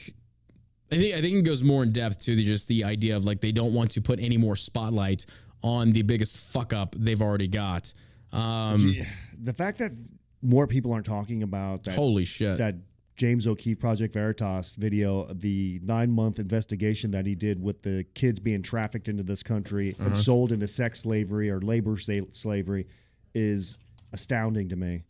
think it goes more in depth to just the idea of like they don't want to put any more spotlight on the biggest fuck up they've already got. The fact that more people aren't talking about that, holy shit, that James O'Keefe Project Veritas video, the 9-month investigation that he did with the kids being trafficked into this country and sold into sex slavery or labor slavery, is astounding to me.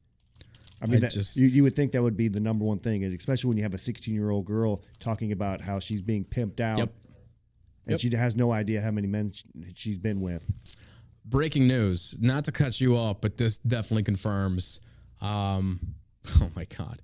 I mean, you would think that would be the number one thing, especially when you have a 16-year-old girl talking about how she's being pimped out, and she has no idea how many men she's been with. Breaking news, not to cut you off, but this definitely confirms. Oh my God.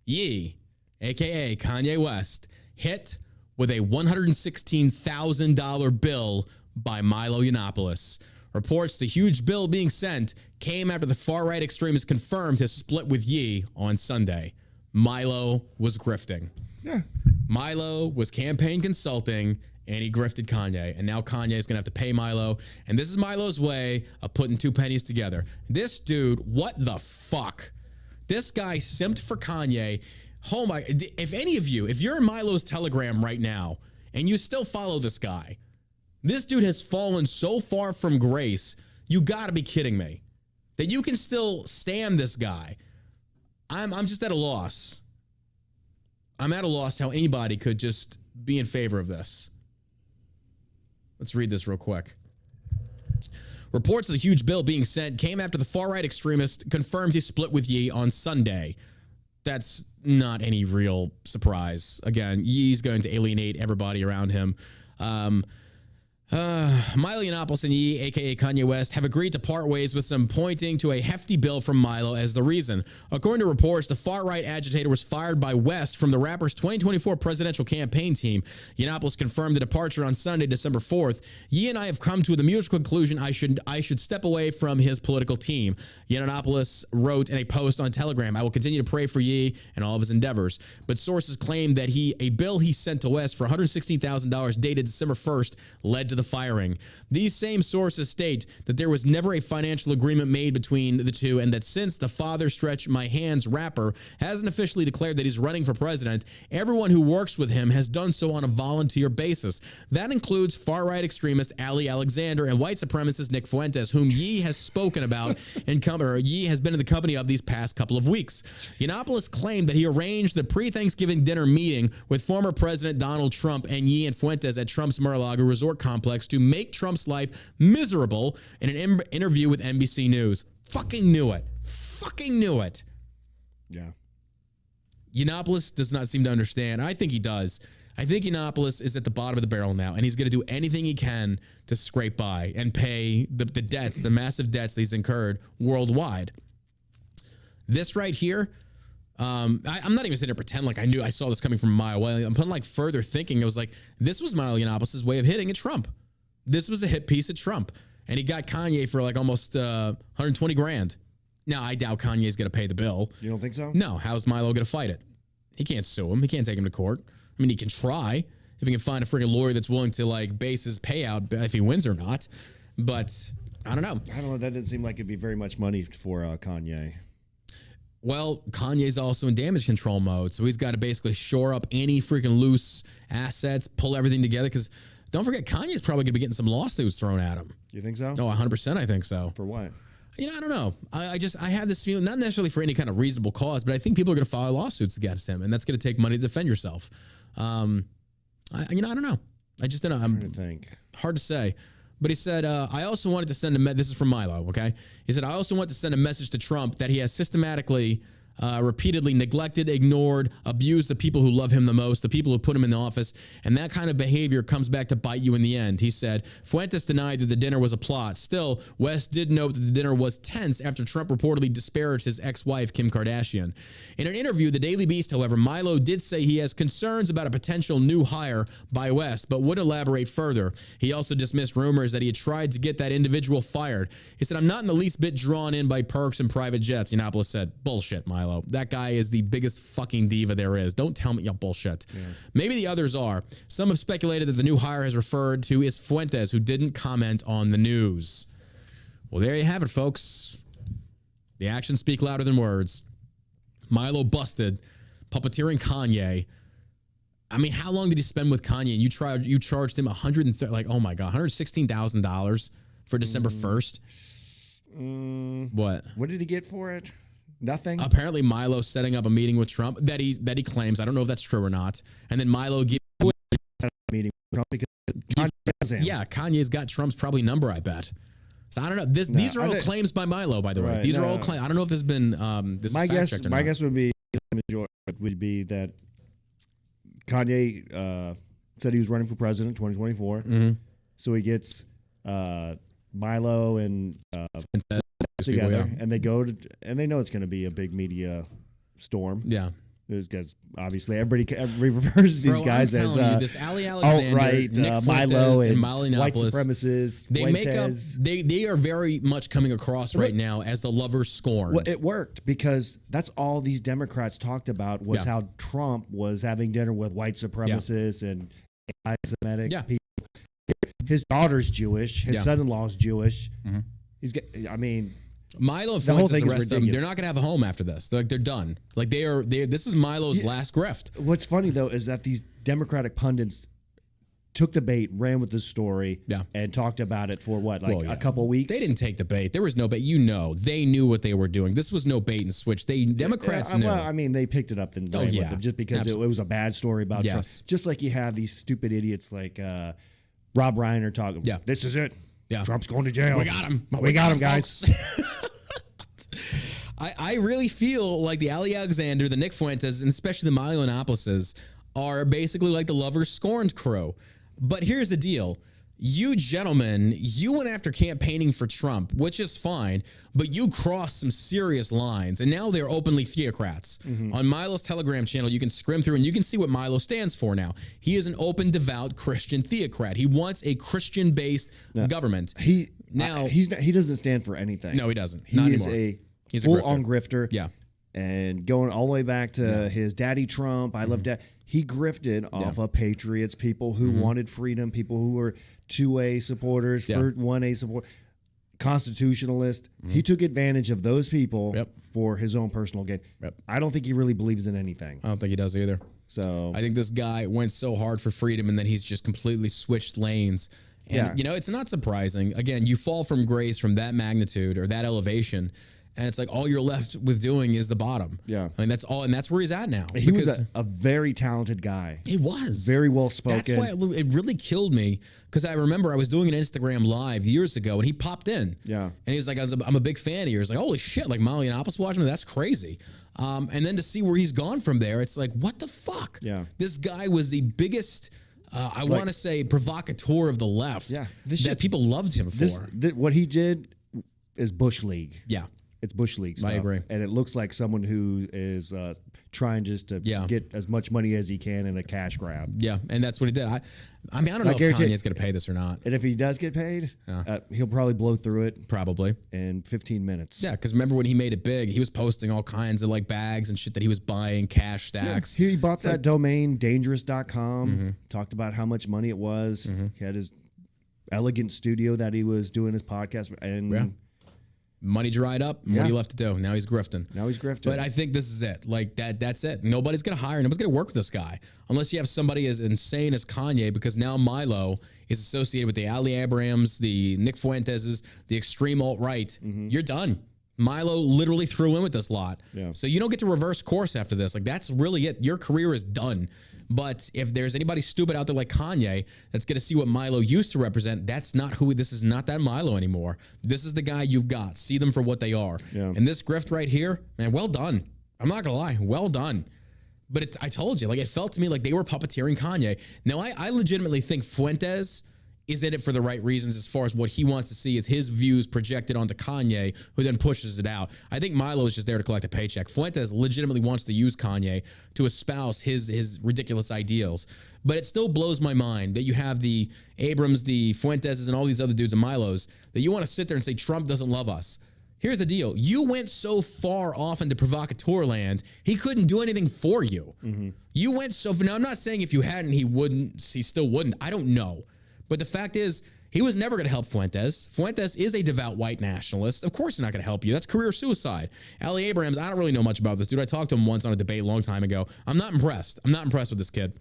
Ye, a.k.a. Kanye West, hit with a $116,000 bill by Milo Yiannopoulos. Reports the huge bill being sent came after the far-right extremist confirmed his split with Ye on Sunday. Milo was grifting. Yeah. Milo was campaign consulting, and he grifted Kanye. And now Kanye is going to have to pay Milo. And this is Milo's way of putting two pennies together. This dude, what the fuck? This guy simped for Kanye. Oh my, if any of you, if you're in Milo's Telegram right now, and you still follow this guy, this dude has fallen so far from grace, you gotta be kidding me. That you can still stand this guy. I'm just at a loss. I'm at a loss how anybody could just be in favor of this. Let's read this real quick. Reports of the huge bill being sent came after the far-right extremist confirmed he split with Ye on Sunday. That's not any real surprise. Again, Ye's going to alienate everybody around him. Milo Yiannopoulos and Ye, a.k.a. Kanye West, have agreed to part ways with some pointing to a hefty bill from Milo as the reason. According to reports, the far-right agitator was fired by West from the rapper's 2024 presidential campaign team. Yiannopoulos confirmed the departure on Sunday, December 4th. Ye and I have come to the mutual conclusion I should step away from his political team. Yiannopoulos wrote in a post on Telegram, I will continue to pray for Ye and all of his endeavors. But sources claim that a bill he sent to West for $116,000 dated December 1st led to the firing. These same sources state that there was never a financial agreement made between the two, and that since the Father Stretch My Hands rapper hasn't officially declared that he's running for president, everyone who works with him has done so on a volunteer basis. That includes far-right extremist Ali Alexander and white supremacist Nick Fuentes, whom Ye has spoken about Ye has been in the company of these past couple of weeks. Yiannopoulos claimed that he arranged the pre-Thanksgiving dinner meeting with former President Donald Trump and Ye and Fuentes at Trump's Mar-a-Lago resort complex to make Trump's life miserable in an interview with NBC News. Fucking knew it. Yeah. Yiannopoulos does not seem to understand. I think he does. I think Yiannopoulos is at the bottom of the barrel now, and he's going to do anything he can to scrape by and pay the debts, the massive debts that he's incurred worldwide. This right here, I'm not even sitting there pretend like I saw this coming from a mile away. I'm putting further thinking. It was like, this was Milo Yiannopoulos' way of hitting at Trump. This was a hit piece at Trump. And he got Kanye for almost 120 grand. Now, I doubt Kanye's going to pay the bill. You don't think so? No. How's Milo going to fight it? He can't sue him. He can't take him to court. I mean, he can try if he can find a freaking lawyer that's willing to base his payout if he wins or not. But I don't know. That didn't seem like it'd be very much money for Kanye. Well, Kanye's also in damage control mode, so he's got to basically shore up any freaking loose assets, pull everything together, because don't forget, Kanye's probably going to be getting some lawsuits thrown at him. You think so? Oh, 100% I think so. For what? I don't know. I have this feeling, not necessarily for any kind of reasonable cause, but I think people are going to file lawsuits against him, and that's going to take money to defend yourself. I don't know. I just don't know. I'm trying to think. Hard to say. But he said, I also wanted to send this is from Milo, okay? He said, I also want to send a message to Trump that he has systematically, repeatedly neglected, ignored, abused the people who love him the most, the people who put him in the office, and that kind of behavior comes back to bite you in the end. He said, Fuentes denied that the dinner was a plot. Still, West did note that the dinner was tense after Trump reportedly disparaged his ex-wife, Kim Kardashian. In an interview, the Daily Beast, however, Milo did say he has concerns about a potential new hire by West, but would elaborate further. He also dismissed rumors that he had tried to get that individual fired. He said, I'm not in the least bit drawn in by perks and private jets. Yiannopoulos said, bullshit, Milo. That guy is the biggest fucking diva there is. Don't tell me, bullshit. Yeah. Maybe the others are. Some have speculated that the new hire has referred to is Fuentes, who didn't comment on the news. Well, there you have it, folks. The actions speak louder than words. Milo busted, puppeteering Kanye. I mean, how long did he spend with Kanye? You charged him $116,000 for December 1st. What? What did he get for it? Nothing. Apparently, Milo setting up a meeting with Trump that he claims. I don't know if that's true or not. And then Milo gave a meeting with Trump because Kanye's got Trump's probably number, I bet. So I don't know. These are all claims by Milo, by the way. These are all claims. I don't know if there's been this my is guess. fact-checked or my not. guess would be that Kanye said he was running for president in 2024. Mm-hmm. So he gets Milo and together, and they go to, and they know it's going to be a big media storm. Yeah. Because obviously everybody refers to these guys as this Ali Alexander, Nick Milo, and Molly white supremacists. They make up. They are very much coming across right now as the lovers scorned. Well, it worked because that's all these Democrats talked about was how Trump was having dinner with white supremacists and anti-Semitic people. His daughter's Jewish. His son-in-law's Jewish. Mm-hmm. the Milo and whole Fuentes, thing the is rest of them, ridiculous. they're not going to have a home after this. They're done. Like this is Milo's last grift. What's funny though is that these Democratic pundits took the bait, ran with the story, and talked about it for a couple weeks. They didn't take the bait. There was no bait. They knew what they were doing. This was no bait and switch. Democrats knew. Well, I mean, they picked it up and ran with it just because it was a bad story about Trump. Just like you have these stupid idiots like Rob Reiner talking. Yeah, this is it. Yeah, Trump's going to jail. We got him. We got him, guys. I really feel like the Ali Alexander, the Nick Fuentes, and especially the Milo Yiannopouloses are basically like the lovers scorned crew. But here's the deal. You gentlemen, you went after campaigning for Trump, which is fine, but you crossed some serious lines, and now they're openly theocrats. Mm-hmm. On Milo's Telegram channel, you can scrim through, and you can see what Milo stands for now. He is an open, devout Christian theocrat. He wants a Christian-based government. He doesn't stand for anything. No, he doesn't. He's a full-on grifter. Yeah. And going all the way back to his daddy Trump, I love Dad. He grifted off of patriots, people who wanted freedom, people who were 2A supporters, 1A support, constitutionalists. He took advantage of those people for his own personal gain. I don't think he really believes in anything. I don't think he does either. So I think this guy went so hard for freedom, and then he's just completely switched lanes. And, it's not surprising. Again, you fall from grace from that magnitude or that elevation, and it's like all you're left with doing is the bottom. Yeah. I mean, that's all. And that's where he's at now. He was a very talented guy. He was. Very well spoken. That's why it really killed me, because I remember I was doing an Instagram live years ago, and he popped in. Yeah. And he was like, I'm a big fan of yours. Like, holy shit, like Molly Yiannopoulos watching me, that's crazy. And then to see where he's gone from there, it's like, what the fuck? Yeah. This guy was the biggest... I want to say provocateur of the left that people loved him for. What he did is Bush League. Yeah. It's Bush League stuff. I agree. And it looks like someone who is trying just to get as much money as he can in a cash grab. Yeah, and that's what he did. I mean, I don't know if Kanye's going to pay this or not. And if he does get paid, he'll probably blow through it. Probably. In 15 minutes. Yeah, because remember when he made it big, he was posting all kinds of like bags and shit that he was buying, cash stacks. Yeah. He bought that domain, dangerous.com, talked about how much money it was. He had his elegant studio that he was doing his podcast. And money dried up. What are you left to do? Now he's grifting. But I think this is it. Like that's it. Nobody's going to hire. Nobody's going to work with this guy unless you have somebody as insane as Kanye, because now Milo is associated with the Ali Abrams, the Nick Fuenteses, the extreme alt-right. You're done. Milo literally threw in with this lot. Yeah. So you don't get to reverse course after this. Like, that's really it. Your career is done. But if there's anybody stupid out there like Kanye that's going to see what Milo used to represent, this is not that Milo anymore. This is the guy you've got. See them for what they are. Yeah. And this grift right here, man, well done. I'm not going to lie. Well done. But I told you, like, it felt to me like they were puppeteering Kanye. Now, I legitimately think Fuentes is in it for the right reasons as far as what he wants to see is his views projected onto Kanye, who then pushes it out. I think Milo is just there to collect a paycheck. Fuentes legitimately wants to use Kanye to espouse his ridiculous ideals. But it still blows my mind that you have the Abrams, the Fuenteses, and all these other dudes and Milos that you want to sit there and say Trump doesn't love us. Here's the deal. You went so far off into provocateur land, he couldn't do anything for you. Mm-hmm. You went so far. Now, I'm not saying if you hadn't, he still wouldn't. I don't know. But the fact is, he was never going to help Fuentes. Fuentes is a devout white nationalist. Of course he's not going to help you. That's career suicide. Ali Abrams, I don't really know much about this dude. I talked to him once on a debate a long time ago. I'm not impressed. I'm not impressed with this kid.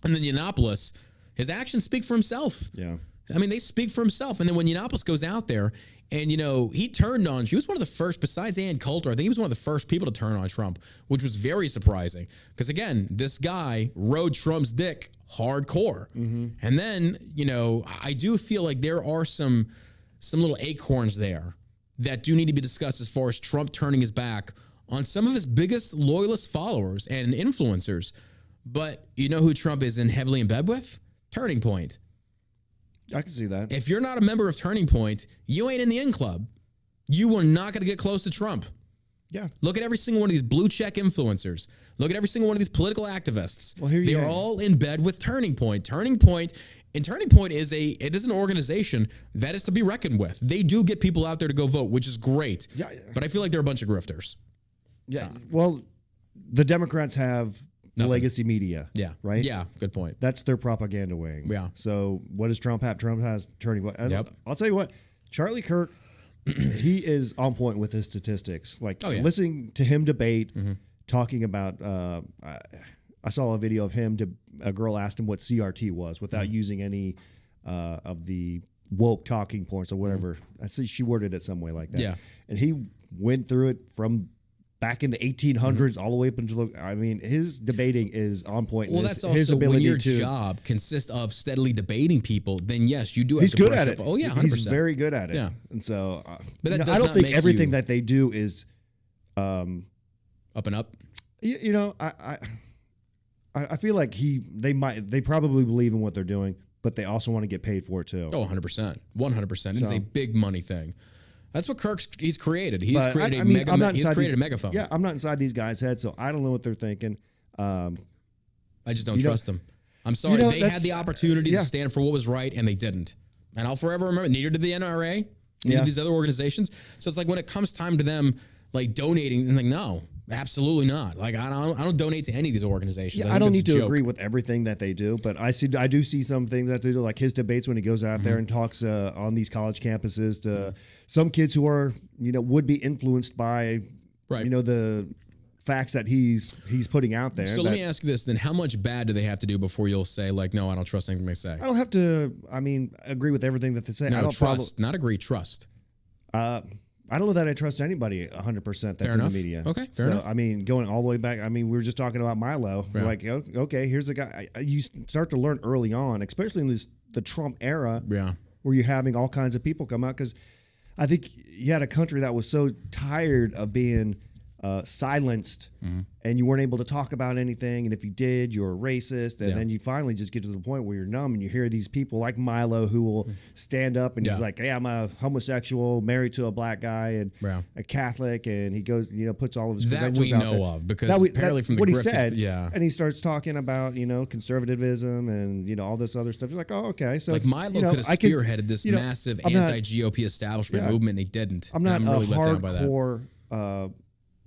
And then Yiannopoulos, his actions speak for himself. Yeah. I mean, they speak for himself. And then when Yiannopoulos goes out there and, he turned on, he was one of the first, besides Ann Coulter, I think he was one of the first people to turn on Trump, which was very surprising. Because, again, this guy rode Trump's dick hardcore. Mm-hmm. And then, I do feel like there are some little acorns there that do need to be discussed as far as Trump turning his back on some of his biggest loyalist followers and influencers. But you know who Trump is heavily in bed with? Turning Point. I can see that. If you're not a member of Turning Point, you ain't in the in club. You are not going to get close to Trump. Yeah. Look at every single one of these blue check influencers. Look at every single one of these political activists. Well, here they're all in bed with Turning Point. Turning Point is an organization that is to be reckoned with. They do get people out there to go vote, which is great. Yeah. But I feel like they're a bunch of grifters. Yeah. Well, the Democrats have legacy media. Yeah. Right? Yeah. Good point. That's their propaganda wing. Yeah. So what does Trump have? Trump has Turning Point. Yep. I'll tell you what, Charlie Kirk, he is on point with his statistics. Like listening to him debate, talking about, I saw a video of him, a girl asked him what CRT was without using any of the woke talking points or whatever. I see she worded it some way like that. Yeah. And he went through it from back in the 1800s all the way up until, his debating is on point. Well, that's also when your job consists of steadily debating people, then yes, you do have he's to good brush at up. it. Oh, yeah, 100%. He's very good at it. Yeah. And so, but that does I don't not think make everything you that they do is, up and up. I feel like they probably believe in what they're doing, but they also want to get paid for it too. Oh, 100%. 100%. It's a big money thing. That's what he's created. He's But created a megaphone. Yeah, I'm not inside these guys' heads, so I don't know what they're thinking. I just don't trust them. I'm sorry. They had the opportunity to stand for what was right, and they didn't. And I'll forever remember, neither did the NRA, neither did these other organizations. So it's like when it comes time to them, like, donating, and like, no, absolutely not. Like, I don't donate to any of these organizations. Yeah, I don't need to agree with everything that they do, but I do see some things that they do, like his debates when he goes out there and talks on these college campuses to some kids who are, would be influenced by, the facts that he's putting out there. So let me ask you this then: how much bad do they have to do before you'll say, like, no, I don't trust anything they say? I don't have to. Agree with everything that they say. No, I don't trust, not agree. Trust. I don't know that I trust anybody 100% that's in the media. Okay, fair enough. Going all the way back, we were just talking about Milo. Yeah. We're like, okay, here's a guy. You start to learn early on, especially in the Trump era, where you're having all kinds of people come out, because I think you had a country that was so tired of being silenced, and you weren't able to talk about anything, and if you did, you were racist, and then you finally just get to the point where you're numb, and you hear these people like Milo who will stand up and he's like, hey, I'm a homosexual married to a black guy and a Catholic, and he goes, puts all of his credentials out there. That we know of, because apparently from the what he grift said, and he starts talking about conservatism and all this other stuff. He's like, oh, okay, so like Milo could have spearheaded this massive anti-GOP establishment movement, and he didn't. I'm not really a let down by that. hardcore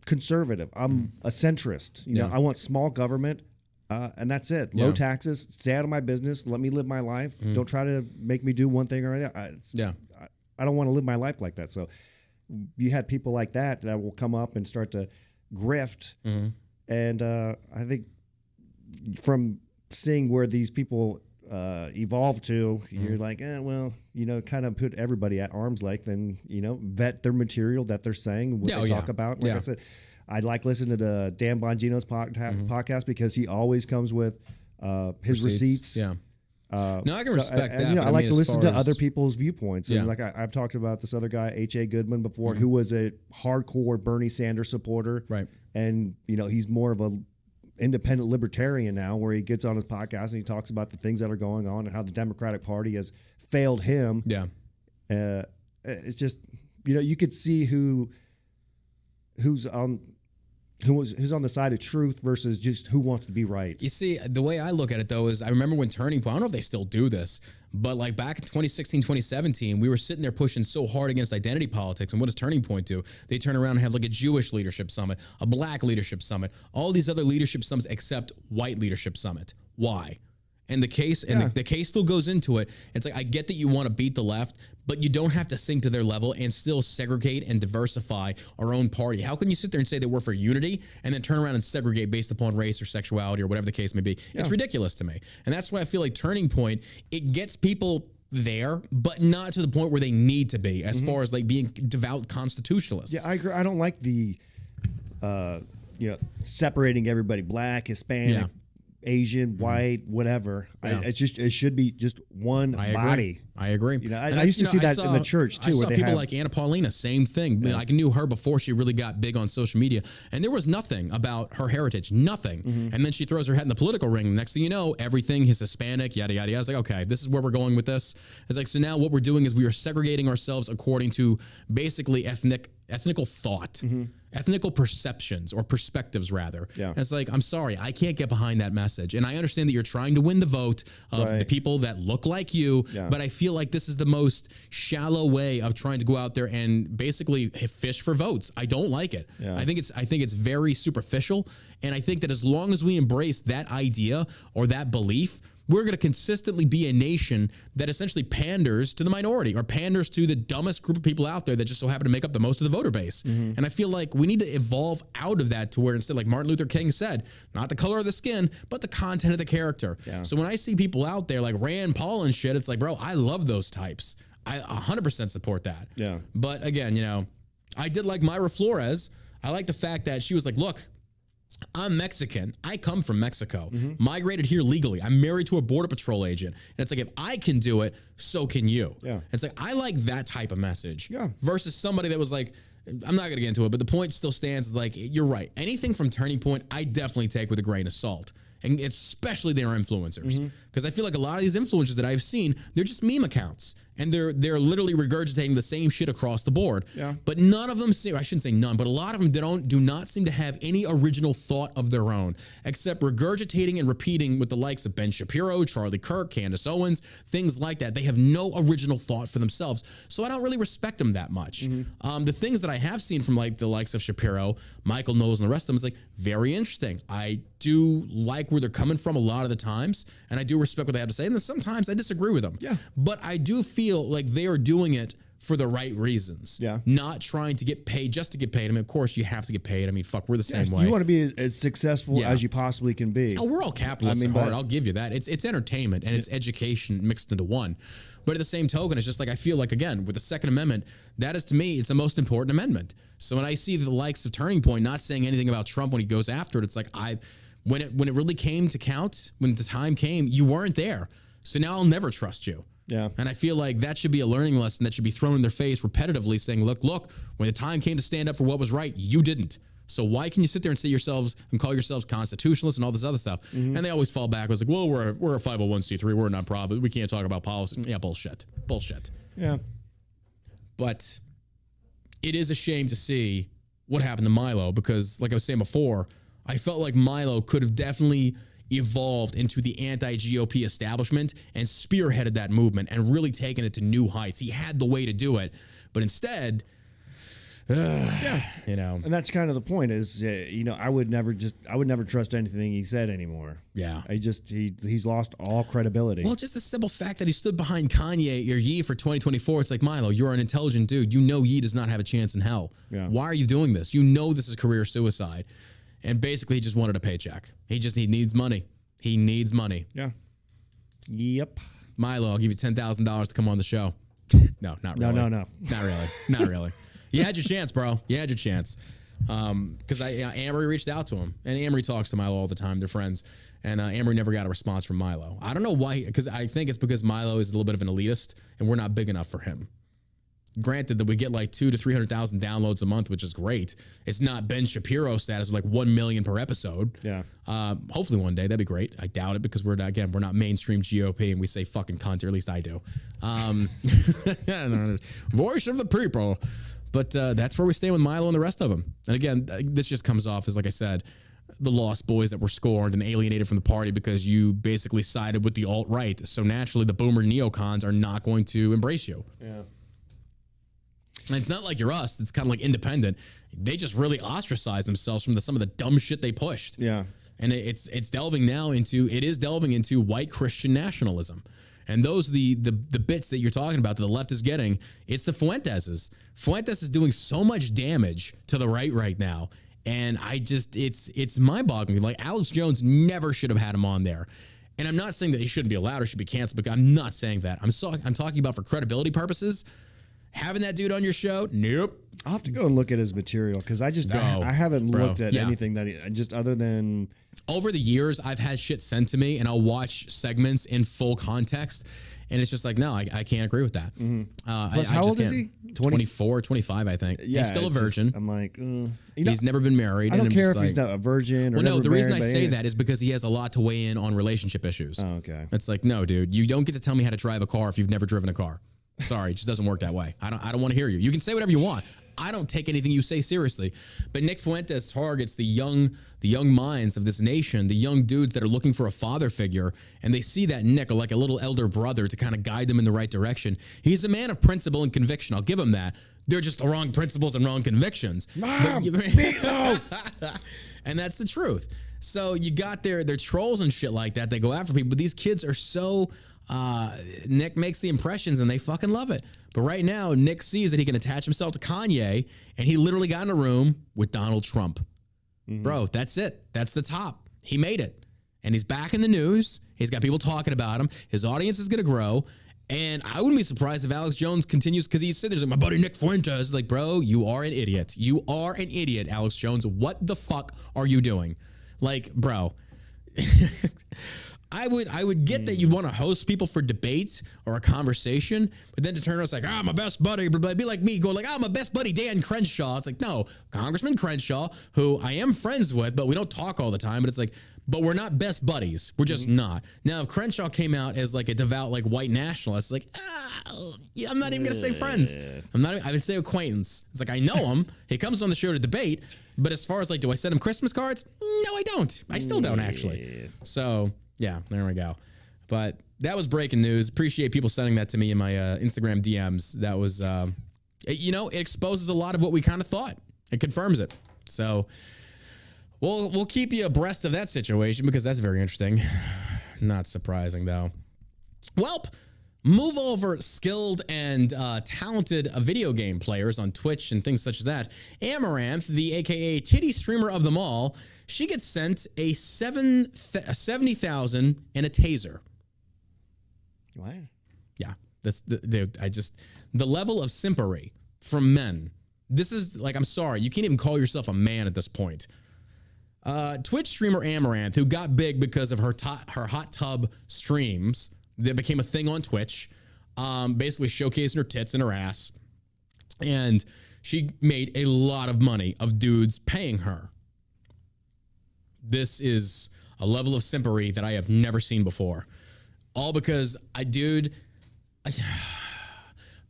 conservative. I'm a centrist. I want small government, and that's it. Low taxes. Stay out of my business. Let me live my life. Don't try to make me do one thing or another. I don't want to live my life like that. So you had people like that will come up and start to grift. And I think from seeing where these people evolve to, you're like, well, kind of put everybody at arm's length and, vet their material that they're saying, what they talk about. Like I said, I like listening to Dan Bongino's podcast because he always comes with his receipts. Yeah. No, I can respect that. I like to listen to other people's viewpoints. And like I've talked about this other guy, H.A. Goodman, before, who was a hardcore Bernie Sanders supporter. Right. And, he's more of a independent libertarian now, where he gets on his podcast and he talks about the things that are going on and how the Democratic Party has failed him. Yeah. It's just, you could see who's on the side of truth versus just who wants to be right. You see, the way I look at it, though, is I remember when Turning Point, I don't know if they still do this, but like back in 2016, 2017, we were sitting there pushing so hard against identity politics. And what does Turning Point do? They turn around and have like a Jewish leadership summit, a black leadership summit, all these other leadership summits except white leadership summit. Why? And the case, the case still goes into it. It's like, I get that you want to beat the left, but you don't have to sink to their level and still segregate and diversify our own party. How can you sit there and say that we're for unity and then turn around and segregate based upon race or sexuality or whatever the case may be? Yeah. It's ridiculous to me. And that's why I feel like Turning Point, it gets people there, but not to the point where they need to be as far as like being devout constitutionalists. Yeah, I agree. I don't like the, separating everybody, black, Hispanic, Asian, white, whatever. Yeah. It should be just one body. I agree. I used to see that in the church too. I saw people like Anna Paulina, same thing. Yeah. I knew her before she really got big on social media, and there was nothing about her heritage, nothing. And then she throws her head in the political ring. Next thing you know, everything is Hispanic, yada yada yada. I was like, okay, this is where we're going with this. It's like, so now what we're doing is we are segregating ourselves according to basically ethnical thought. Ethnical perceptions or perspectives, rather. Yeah. And it's like, I'm sorry, I can't get behind that message. And I understand that you're trying to win the vote of the people that look like you, but I feel like this is the most shallow way of trying to go out there and basically fish for votes. I don't like it. Yeah. I think it's very superficial. And I think that as long as we embrace that idea or that belief, we're going to consistently be a nation that essentially panders to the minority or panders to the dumbest group of people out there that just so happen to make up the most of the voter base. And I feel like we need to evolve out of that to where instead, like Martin Luther King said, not the color of the skin, but the content of the character. Yeah. So when I see people out there like Rand Paul and shit, it's like, bro, I love those types. I 100% support that. Yeah. But again, I did like Myra Flores. I like the fact that she was like, look, I'm Mexican. I come from Mexico, migrated here legally. I'm married to a Border Patrol agent. And it's like, if I can do it, so can you. Yeah. It's like, I like that type of message versus somebody that was like, I'm not going to get into it, but the point still stands. Is like, you're right. Anything from Turning Point, I definitely take with a grain of salt. And especially their influencers. Because I feel like a lot of these influencers that I've seen, they're just meme accounts. And they're literally regurgitating the same shit across the board. Yeah. But none of them I shouldn't say none, but a lot of them do not seem to have any original thought of their own, except regurgitating and repeating with the likes of Ben Shapiro, Charlie Kirk, Candace Owens, things like that. They have no original thought for themselves. So I don't really respect them that much. The things that I have seen from like the likes of Shapiro, Michael Knowles, and the rest of them is like very interesting. I do like where they're coming from a lot of the times, and I do respect what they have to say. And then sometimes I disagree with them. Yeah. But I do feel like they are doing it for the right reasons. Yeah. Not trying to get paid just to get paid. I mean, of course you have to get paid. I mean, fuck, we're the same way. You want to be as successful as you possibly can be. Oh, we're all capitalists at heart. I'll give you that. It's entertainment and it's education mixed into one. But at the same token, it's just like, I feel like, again, with the Second Amendment, that is, to me, it's the most important amendment. So when I see the likes of Turning Point not saying anything about Trump when he goes after it, it's like, when it really came to count, when the time came, you weren't there. So now I'll never trust you. Yeah. And I feel like that should be a learning lesson that should be thrown in their face repetitively, saying, look, when the time came to stand up for what was right, you didn't. So why can you sit there and say yourselves and call yourselves constitutionalists and all this other stuff? And they always fall back. It was like, well, we're a 501c3. We're a nonprofit. We can't talk about policy. Yeah, bullshit. Yeah. But it is a shame to see what happened to Milo because, like I was saying before, I felt like Milo could have definitely evolved into the anti-GOP establishment and spearheaded that movement and really taken it to new heights. He had the way to do it, but instead, and that's kind of the point is, I would never trust anything he said anymore. Yeah. He's lost all credibility. Well, just the simple fact that he stood behind Kanye or Ye for 2024. It's like, Milo, you're an intelligent dude. You know, Ye does not have a chance in hell. Yeah. Why are you doing this? You know, this is career suicide. And basically, he just wanted a paycheck. He needs money. He needs money. Yeah. Yep. Milo, I'll give you $10,000 to come on the show. No, not really. No. Not really. Not really. You had your chance, bro. You had your chance. Because Amory reached out to him, and Amory talks to Milo all the time. They're friends, and Amory never got a response from Milo. I don't know why, because I think it's because Milo is a little bit of an elitist, and we're not big enough for him. Granted that we get like 200,000 to 300,000 downloads a month, which is great. It's not Ben Shapiro status of like 1 million per episode. Yeah. Hopefully one day that'd be great. I doubt it because we're not mainstream GOP and we say fucking cunt, or at least I do. Voice of the people. But that's where we stay with Milo and the rest of them. And again, this just comes off as, like I said, the lost boys that were scorned and alienated from the party because you basically sided with the alt-right. So naturally, the boomer neocons are not going to embrace you. Yeah. And it's not like you're us. It's kind of like independent. They just really ostracized themselves from some of the dumb shit they pushed. Yeah. And it's delving into white Christian nationalism. And those the bits that you're talking about that the left is getting, it's the Fuenteses. Fuentes is doing so much damage to the right now. And it's mind-boggling. Like, Alex Jones never should have had him on there. And I'm not saying that he shouldn't be allowed or should be canceled, but I'm not saying that. I'm talking about for credibility purposes. Having that dude on your show, nope. I'll have to go and look at his material because I haven't looked at anything that just other than. Over the years, I've had shit sent to me and I'll watch segments in full context. And it's just like, no, I can't agree with that. Mm-hmm. Plus, how old is he? 24, 25, I think. Yeah, he's still a virgin. I'm like, he's never been married. I don't care if he's not a virgin or well, no, the reason I married, say that is because he has a lot to weigh in on relationship issues. Oh, okay. It's like, no, dude, you don't get to tell me how to drive a car if you've never driven a car. Sorry, it just doesn't work that way. I don't want to hear you. You can say whatever you want. I don't take anything you say seriously. But Nick Fuentes targets the young minds of this nation, the young dudes that are looking for a father figure, and they see that Nick like a little elder brother to kind of guide them in the right direction. He's a man of principle and conviction. I'll give him that. They're just the wrong principles and wrong convictions. Mom, and that's the truth. So you got their trolls and shit like that. They go after people, but these kids are so. Nick makes the impressions and they fucking love it. But right now, Nick sees that he can attach himself to Kanye, and he literally got in a room with Donald Trump. Mm-hmm. Bro, that's it. That's the top. He made it. And he's back in the news. He's got people talking about him. His audience is going to grow. And I wouldn't be surprised if Alex Jones continues, because he's sitting there like, my buddy Nick Fuentes. Like, bro, you are an idiot. You are an idiot, Alex Jones. What the fuck are you doing? Like, bro. I would get that you want to host people for debates or a conversation, but then to turn around, it's like, my best buddy, but be like me, go like, my best buddy, Dan Crenshaw. It's like, no, Congressman Crenshaw, who I am friends with, but we don't talk all the time. But it's like, but we're not best buddies. We're just not. Now, if Crenshaw came out as like a devout, like white nationalist, like, I'm not even going to say friends. I would say acquaintance. It's like, I know him. He comes on the show to debate. But as far as like, do I send him Christmas cards? No, I don't. I still don't, actually. So, yeah, there we go. But that was breaking news. Appreciate people sending that to me in my Instagram DMs. That was, it exposes a lot of what we kind of thought. It confirms it. So we'll keep you abreast of that situation because that's very interesting. Not surprising, though. Welp. Move over skilled and talented video game players on Twitch and things such as that. Amouranth, the AKA Titty streamer of them all, she gets sent a $70,000 and a taser. What? Yeah, that's the level of simpery from men. This is like, I'm sorry, you can't even call yourself a man at this point. Twitch streamer Amouranth, who got big because of her hot tub streams that became a thing on Twitch, basically showcasing her tits and her ass. And she made a lot of money of dudes paying her. This is a level of simpery that I have never seen before. All because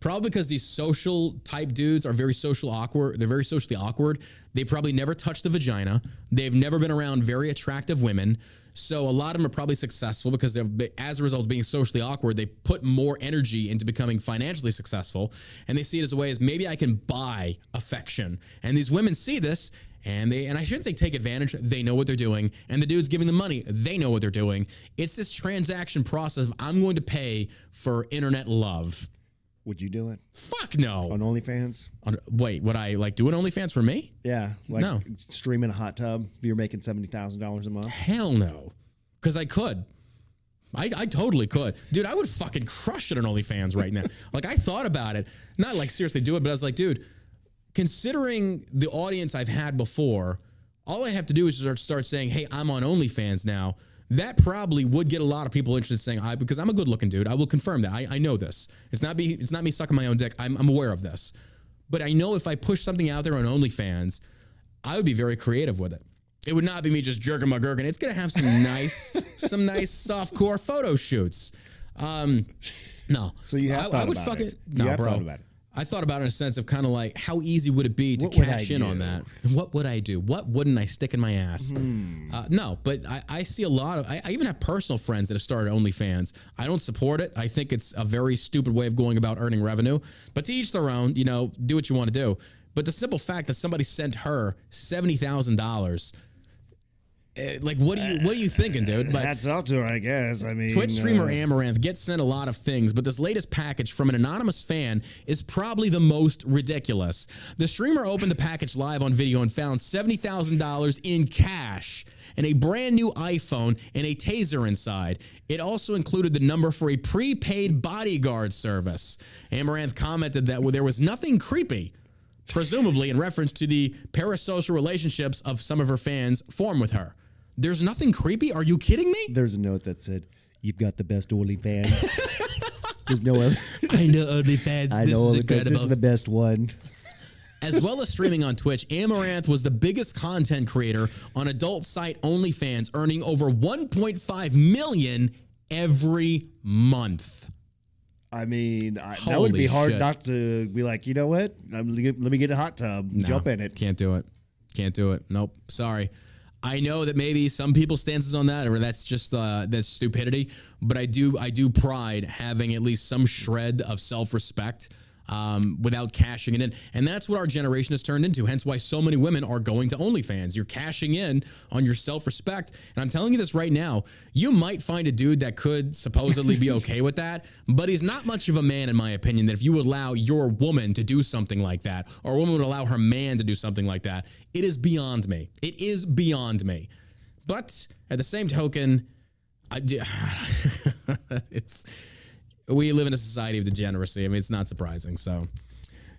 probably because these social type dudes are very socially awkward. They're very socially awkward. They probably never touched a vagina. They've never been around very attractive women. So a lot of them are probably successful because as a result of being socially awkward, they put more energy into becoming financially successful. And they see it as a way as maybe I can buy affection. And these women see this and I shouldn't say take advantage. They know what they're doing. And the dudes giving them money, they know what they're doing. It's this transaction process of I'm going to pay for internet love. Would you do it? Fuck no. On OnlyFans? Wait, would I like do an OnlyFans for me? Yeah. Like no. Stream in a hot tub if you're making $70,000 a month? Hell no. Because I could. I totally could. Dude, I would fucking crush it on OnlyFans right now. Like, I thought about it. Not like seriously do it, but I was like, dude, considering the audience I've had before, all I have to do is start saying, hey, I'm on OnlyFans now. That probably would get a lot of people interested in saying, because I'm a good looking dude. I will confirm that. I know this. It's not me sucking my own dick. I'm aware of this. But I know if I push something out there on OnlyFans, I would be very creative with it. It would not be me just jerking my gherkin. It's going to have some nice softcore photo shoots. No. So you have thought I would about fuck it. it. No, You bro. thought about it. I thought about it in a sense of kind of like, how easy would it be to What would cash I in do? on that? What would I do? What wouldn't I stick in my ass? No, but I see a lot of, I even have personal friends that have started OnlyFans. I don't support it. I think it's a very stupid way of going about earning revenue, but to each their own, you know, do what you want to do. But the simple fact that somebody sent her $70,000, like, what are you thinking, dude? But Hats off to her, I guess. I mean, Twitch streamer Amouranth gets sent a lot of things, but this latest package from an anonymous fan is probably the most ridiculous. The streamer opened the package live on video and found $70,000 in cash and a brand new iPhone and a taser inside. It also included the number for a prepaid bodyguard service. Amouranth commented that there was nothing creepy, presumably in reference to the parasocial relationships of some of her fans form with her. There's nothing creepy? Are you kidding me? There's a note that said, "You've got the best OnlyFans." There's no other. I know OnlyFans. I This know is OnlyFans. incredible. This is the best one. As well as streaming on Twitch, Amouranth was the biggest content creator on adult site OnlyFans, earning over $1.5 million every month. I mean, that would Holy be hard shit. not to be like, you know what? Let me get a hot tub, jump in it. Can't do it. Can't do it. Nope. Sorry. I know that maybe some people's stances on that, or that's just that's stupidity. But I do pride having at least some shred of self-respect without cashing it in, and that's what our generation has turned into. Hence, why so many women are going to OnlyFans. You're cashing in on your self-respect, and I'm telling you this right now. You might find a dude that could supposedly be okay with that, but he's not much of a man, in my opinion. That if you would allow your woman to do something like that, or a woman would allow her man to do something like that, it is beyond me. It is beyond me. But at the same token, we live in a society of degeneracy. I mean, it's not surprising. So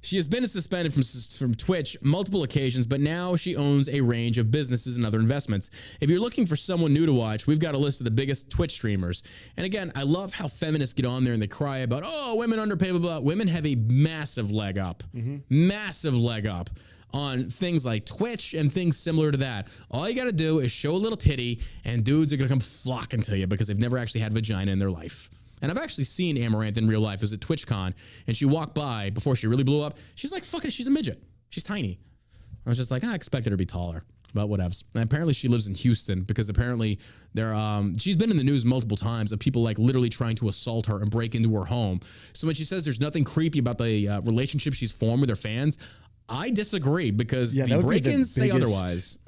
she has been suspended from Twitch multiple occasions, but now she owns a range of businesses and other investments. If you're looking for someone new to watch, we've got a list of the biggest Twitch streamers. And again, I love how feminists get on there and they cry about, oh, women underpaid, blah, blah, blah. Women have a massive leg up. Massive leg up on things like Twitch and things similar to that. All you got to do is show a little titty and dudes are going to come flocking to you because they've never actually had vagina in their life. And I've actually seen Amouranth in real life. It was at TwitchCon, and she walked by before she really blew up. She's like, fuck it, she's a midget. She's tiny. I was just like, I expected her to be taller, but whatevs. And apparently she lives in Houston because apparently she's been in the news multiple times of people like literally trying to assault her and break into her home. So when she says there's nothing creepy about the relationship she's formed with her fans, I disagree because the break-ins say otherwise.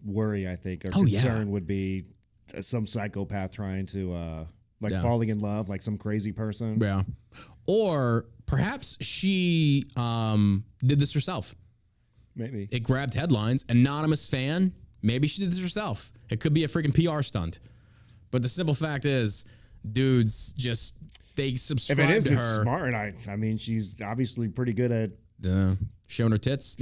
Worry, I think, or concern would be some psychopath trying to... falling in love, like some crazy person. Yeah. Or perhaps she did this herself. Maybe. It grabbed headlines. Anonymous fan. Maybe she did this herself. It could be a freaking PR stunt. But the simple fact is, dudes just, they subscribe if it is, to it's her. smart. I mean, she's obviously pretty good at showing her tits.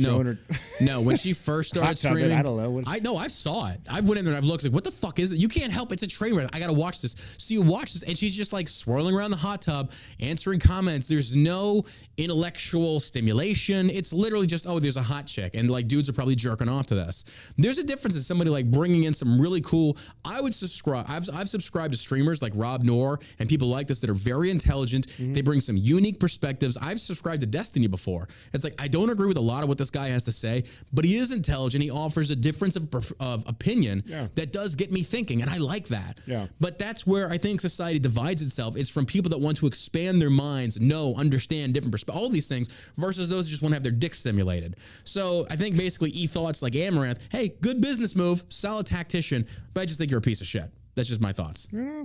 No, when she first started Hot tub, streaming, I don't know. I saw it. I went in there and I've looked like, what the fuck is it? You can't help. It's a train wreck. I gotta watch this. So you watch this, and she's just like swirling around the hot tub, answering comments. There's no intellectual stimulation. It's literally just, oh, there's a hot chick, and like dudes are probably jerking off to this. There's a difference in somebody like bringing in some really cool. I would subscribe. I've subscribed to streamers like Rob Noor and people like this that are very intelligent. They bring some unique perspectives. I've subscribed to Destiny before. It's like I don't agree with a lot of what this guy has to say, but he is intelligent. He offers a difference of opinion that does get me thinking, and I like that. Yeah. But that's where I think society divides itself. It's from people that want to expand their minds, understand different perspectives, all these things, versus those who just want to have their dick stimulated. So I think basically thoughts like Amouranth, hey, good business move, solid tactician, but I just think you're a piece of shit. That's just my thoughts. Yeah.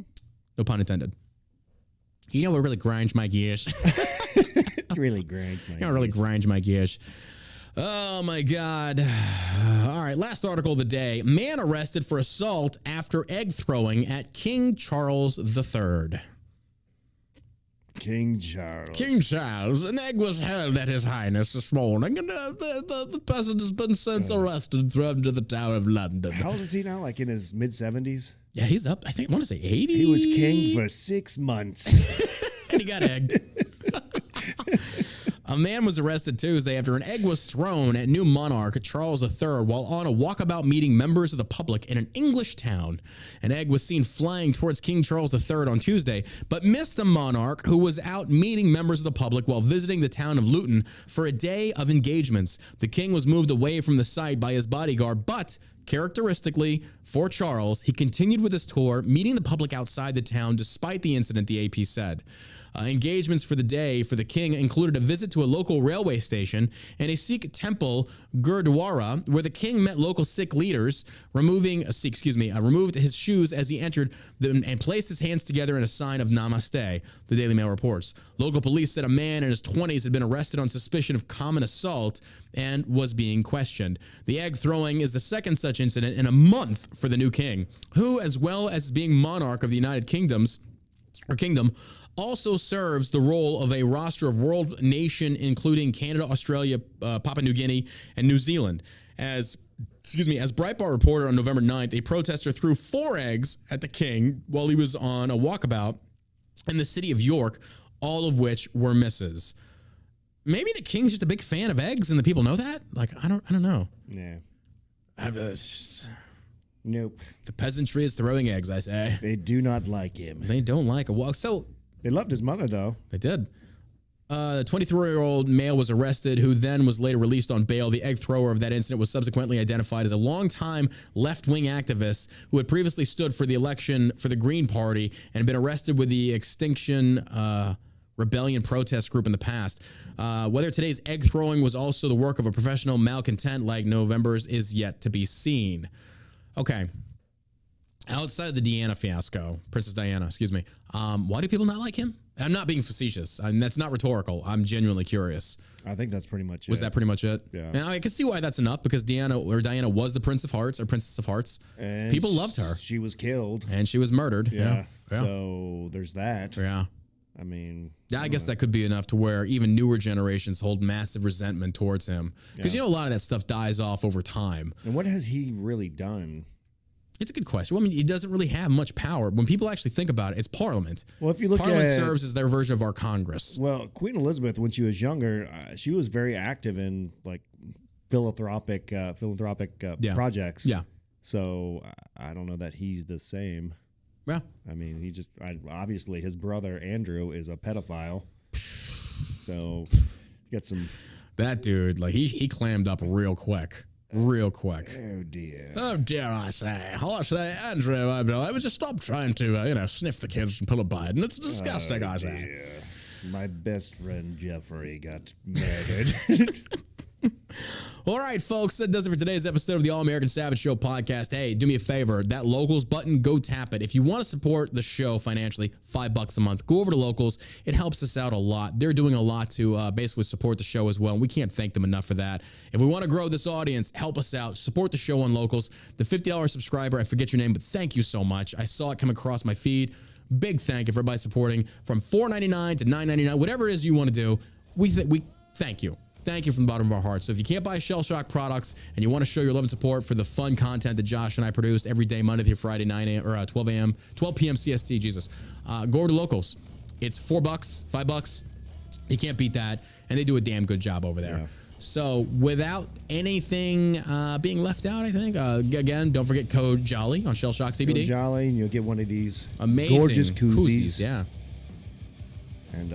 No pun intended. You know what really grinds my gears? Really grinds my You know what really grinds my gears? Oh, my God. All right, last article of the day. Man arrested for assault after egg throwing at King Charles III. King Charles. King Charles. An egg was hurled at His Highness this morning, and the person has been since arrested and thrown to the Tower of London. How old is he now? Like in his mid-70s? Yeah, he's up. I think I want to say 80. He was king for 6 months. And he got egged. A man was arrested Tuesday after an egg was thrown at new monarch Charles III while on a walkabout meeting members of the public in an English town. An egg was seen flying towards King Charles III on Tuesday, but missed the monarch, who was out meeting members of the public while visiting the town of Luton for a day of engagements. The king was moved away from the site by his bodyguard, but characteristically for Charles, he continued with his tour, meeting the public outside the town despite the incident, the AP said. Engagements for the day for the king included a visit to a local railway station and a Sikh temple, Gurdwara, where the king met local Sikh leaders, removed his shoes as he entered and placed his hands together in a sign of Namaste, the Daily Mail reports. Local police said a man in his 20s had been arrested on suspicion of common assault and was being questioned. The egg throwing is the second such incident in a month for the new king, who, as well as being monarch of the United Kingdom, also serves the role of a roster of world nation, including Canada, Australia, Papua New Guinea, and New Zealand. As Breitbart reported on November 9th, a protester threw 4 eggs at the king while he was on a walkabout in the city of York, all of which were misses. Maybe the king's just a big fan of eggs, and the people know that. Like, I don't know. Yeah. Nope. The peasantry is throwing eggs, I say. They do not like him. They don't like a walk. So they loved his mother, though. They did. The 23-year-old male was arrested, who then was later released on bail. The egg thrower of that incident was subsequently identified as a longtime left-wing activist who had previously stood for the election for the Green Party and had been arrested with the Extinction Rebellion protest group in the past. Whether today's egg throwing was also the work of a professional malcontent like November's is yet to be seen. Okay. Outside of the Diana fiasco, Princess Diana, why do people not like him? I'm not being facetious. That's not rhetorical. I'm genuinely curious. I think that's pretty much it. Was that pretty much it? Yeah. And I can see why that's enough, because Diana was the Prince of Hearts or Princess of Hearts. And people loved her. She was killed. And she was murdered. Yeah. So there's that. Yeah. I mean, I guess that could be enough to where even newer generations hold massive resentment towards him. Because, a lot of that stuff dies off over time. And what has he really done? It's a good question. Well, I mean, he doesn't really have much power. When people actually think about it, it's Parliament. Well, if you look Parliament serves as their version of our Congress. Well, Queen Elizabeth, when she was younger, she was very active in like philanthropic projects. Yeah. So I don't know that he's the same. Yeah. I mean, obviously his brother Andrew is a pedophile. So get some. That dude, like he clammed up real quick. Oh dear. Oh dare I say, Andrew, I would just stop trying to, sniff the kids and pull a Biden. It's disgusting, I say. My best friend Jeffrey got murdered. All right, folks, that does it for today's episode of the All American Savage Show podcast. Hey, do me a favor. That Locals button, go tap it. If you want to support the show financially, $5 a month, go over to Locals. It helps us out a lot. They're doing a lot to basically support the show as well. And we can't thank them enough for that. If we want to grow this audience, help us out. Support the show on Locals. The $50 subscriber, I forget your name, but thank you so much. I saw it come across my feed. Big thank you for everybody supporting from $4.99 to $9.99, whatever it is you want to do. We thank you. Thank you from the bottom of our hearts. So if you can't buy Shell Shock products and you want to show your love and support for the fun content that Josh and I produce every day, Monday through Friday, 9 a.m. or 12 p.m. CST, go over to Locals. It's $4, $5. You can't beat that. And they do a damn good job over there. Yeah. So without anything being left out, I think, again, don't forget code JOLLY on Shell Shock CBD. Code JOLLY, and you'll get one of these amazing gorgeous koozies. Yeah. And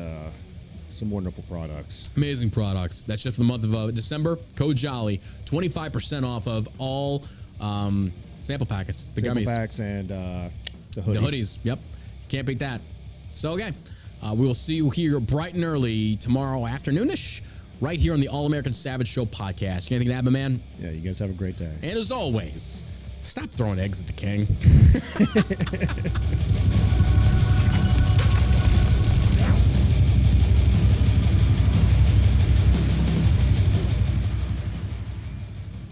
some wonderful products. Amazing products. That's just for the month of December. Code JOLLY. 25% off of all sample packets. The sample gummies. Packs and the hoodies. The hoodies. Yep. Can't beat that. So, okay. We will see you here bright and early tomorrow afternoonish, right here on the All American Savage Show podcast. You got anything to add, my man? Yeah, you guys have a great day. And as always, stop throwing eggs at the king.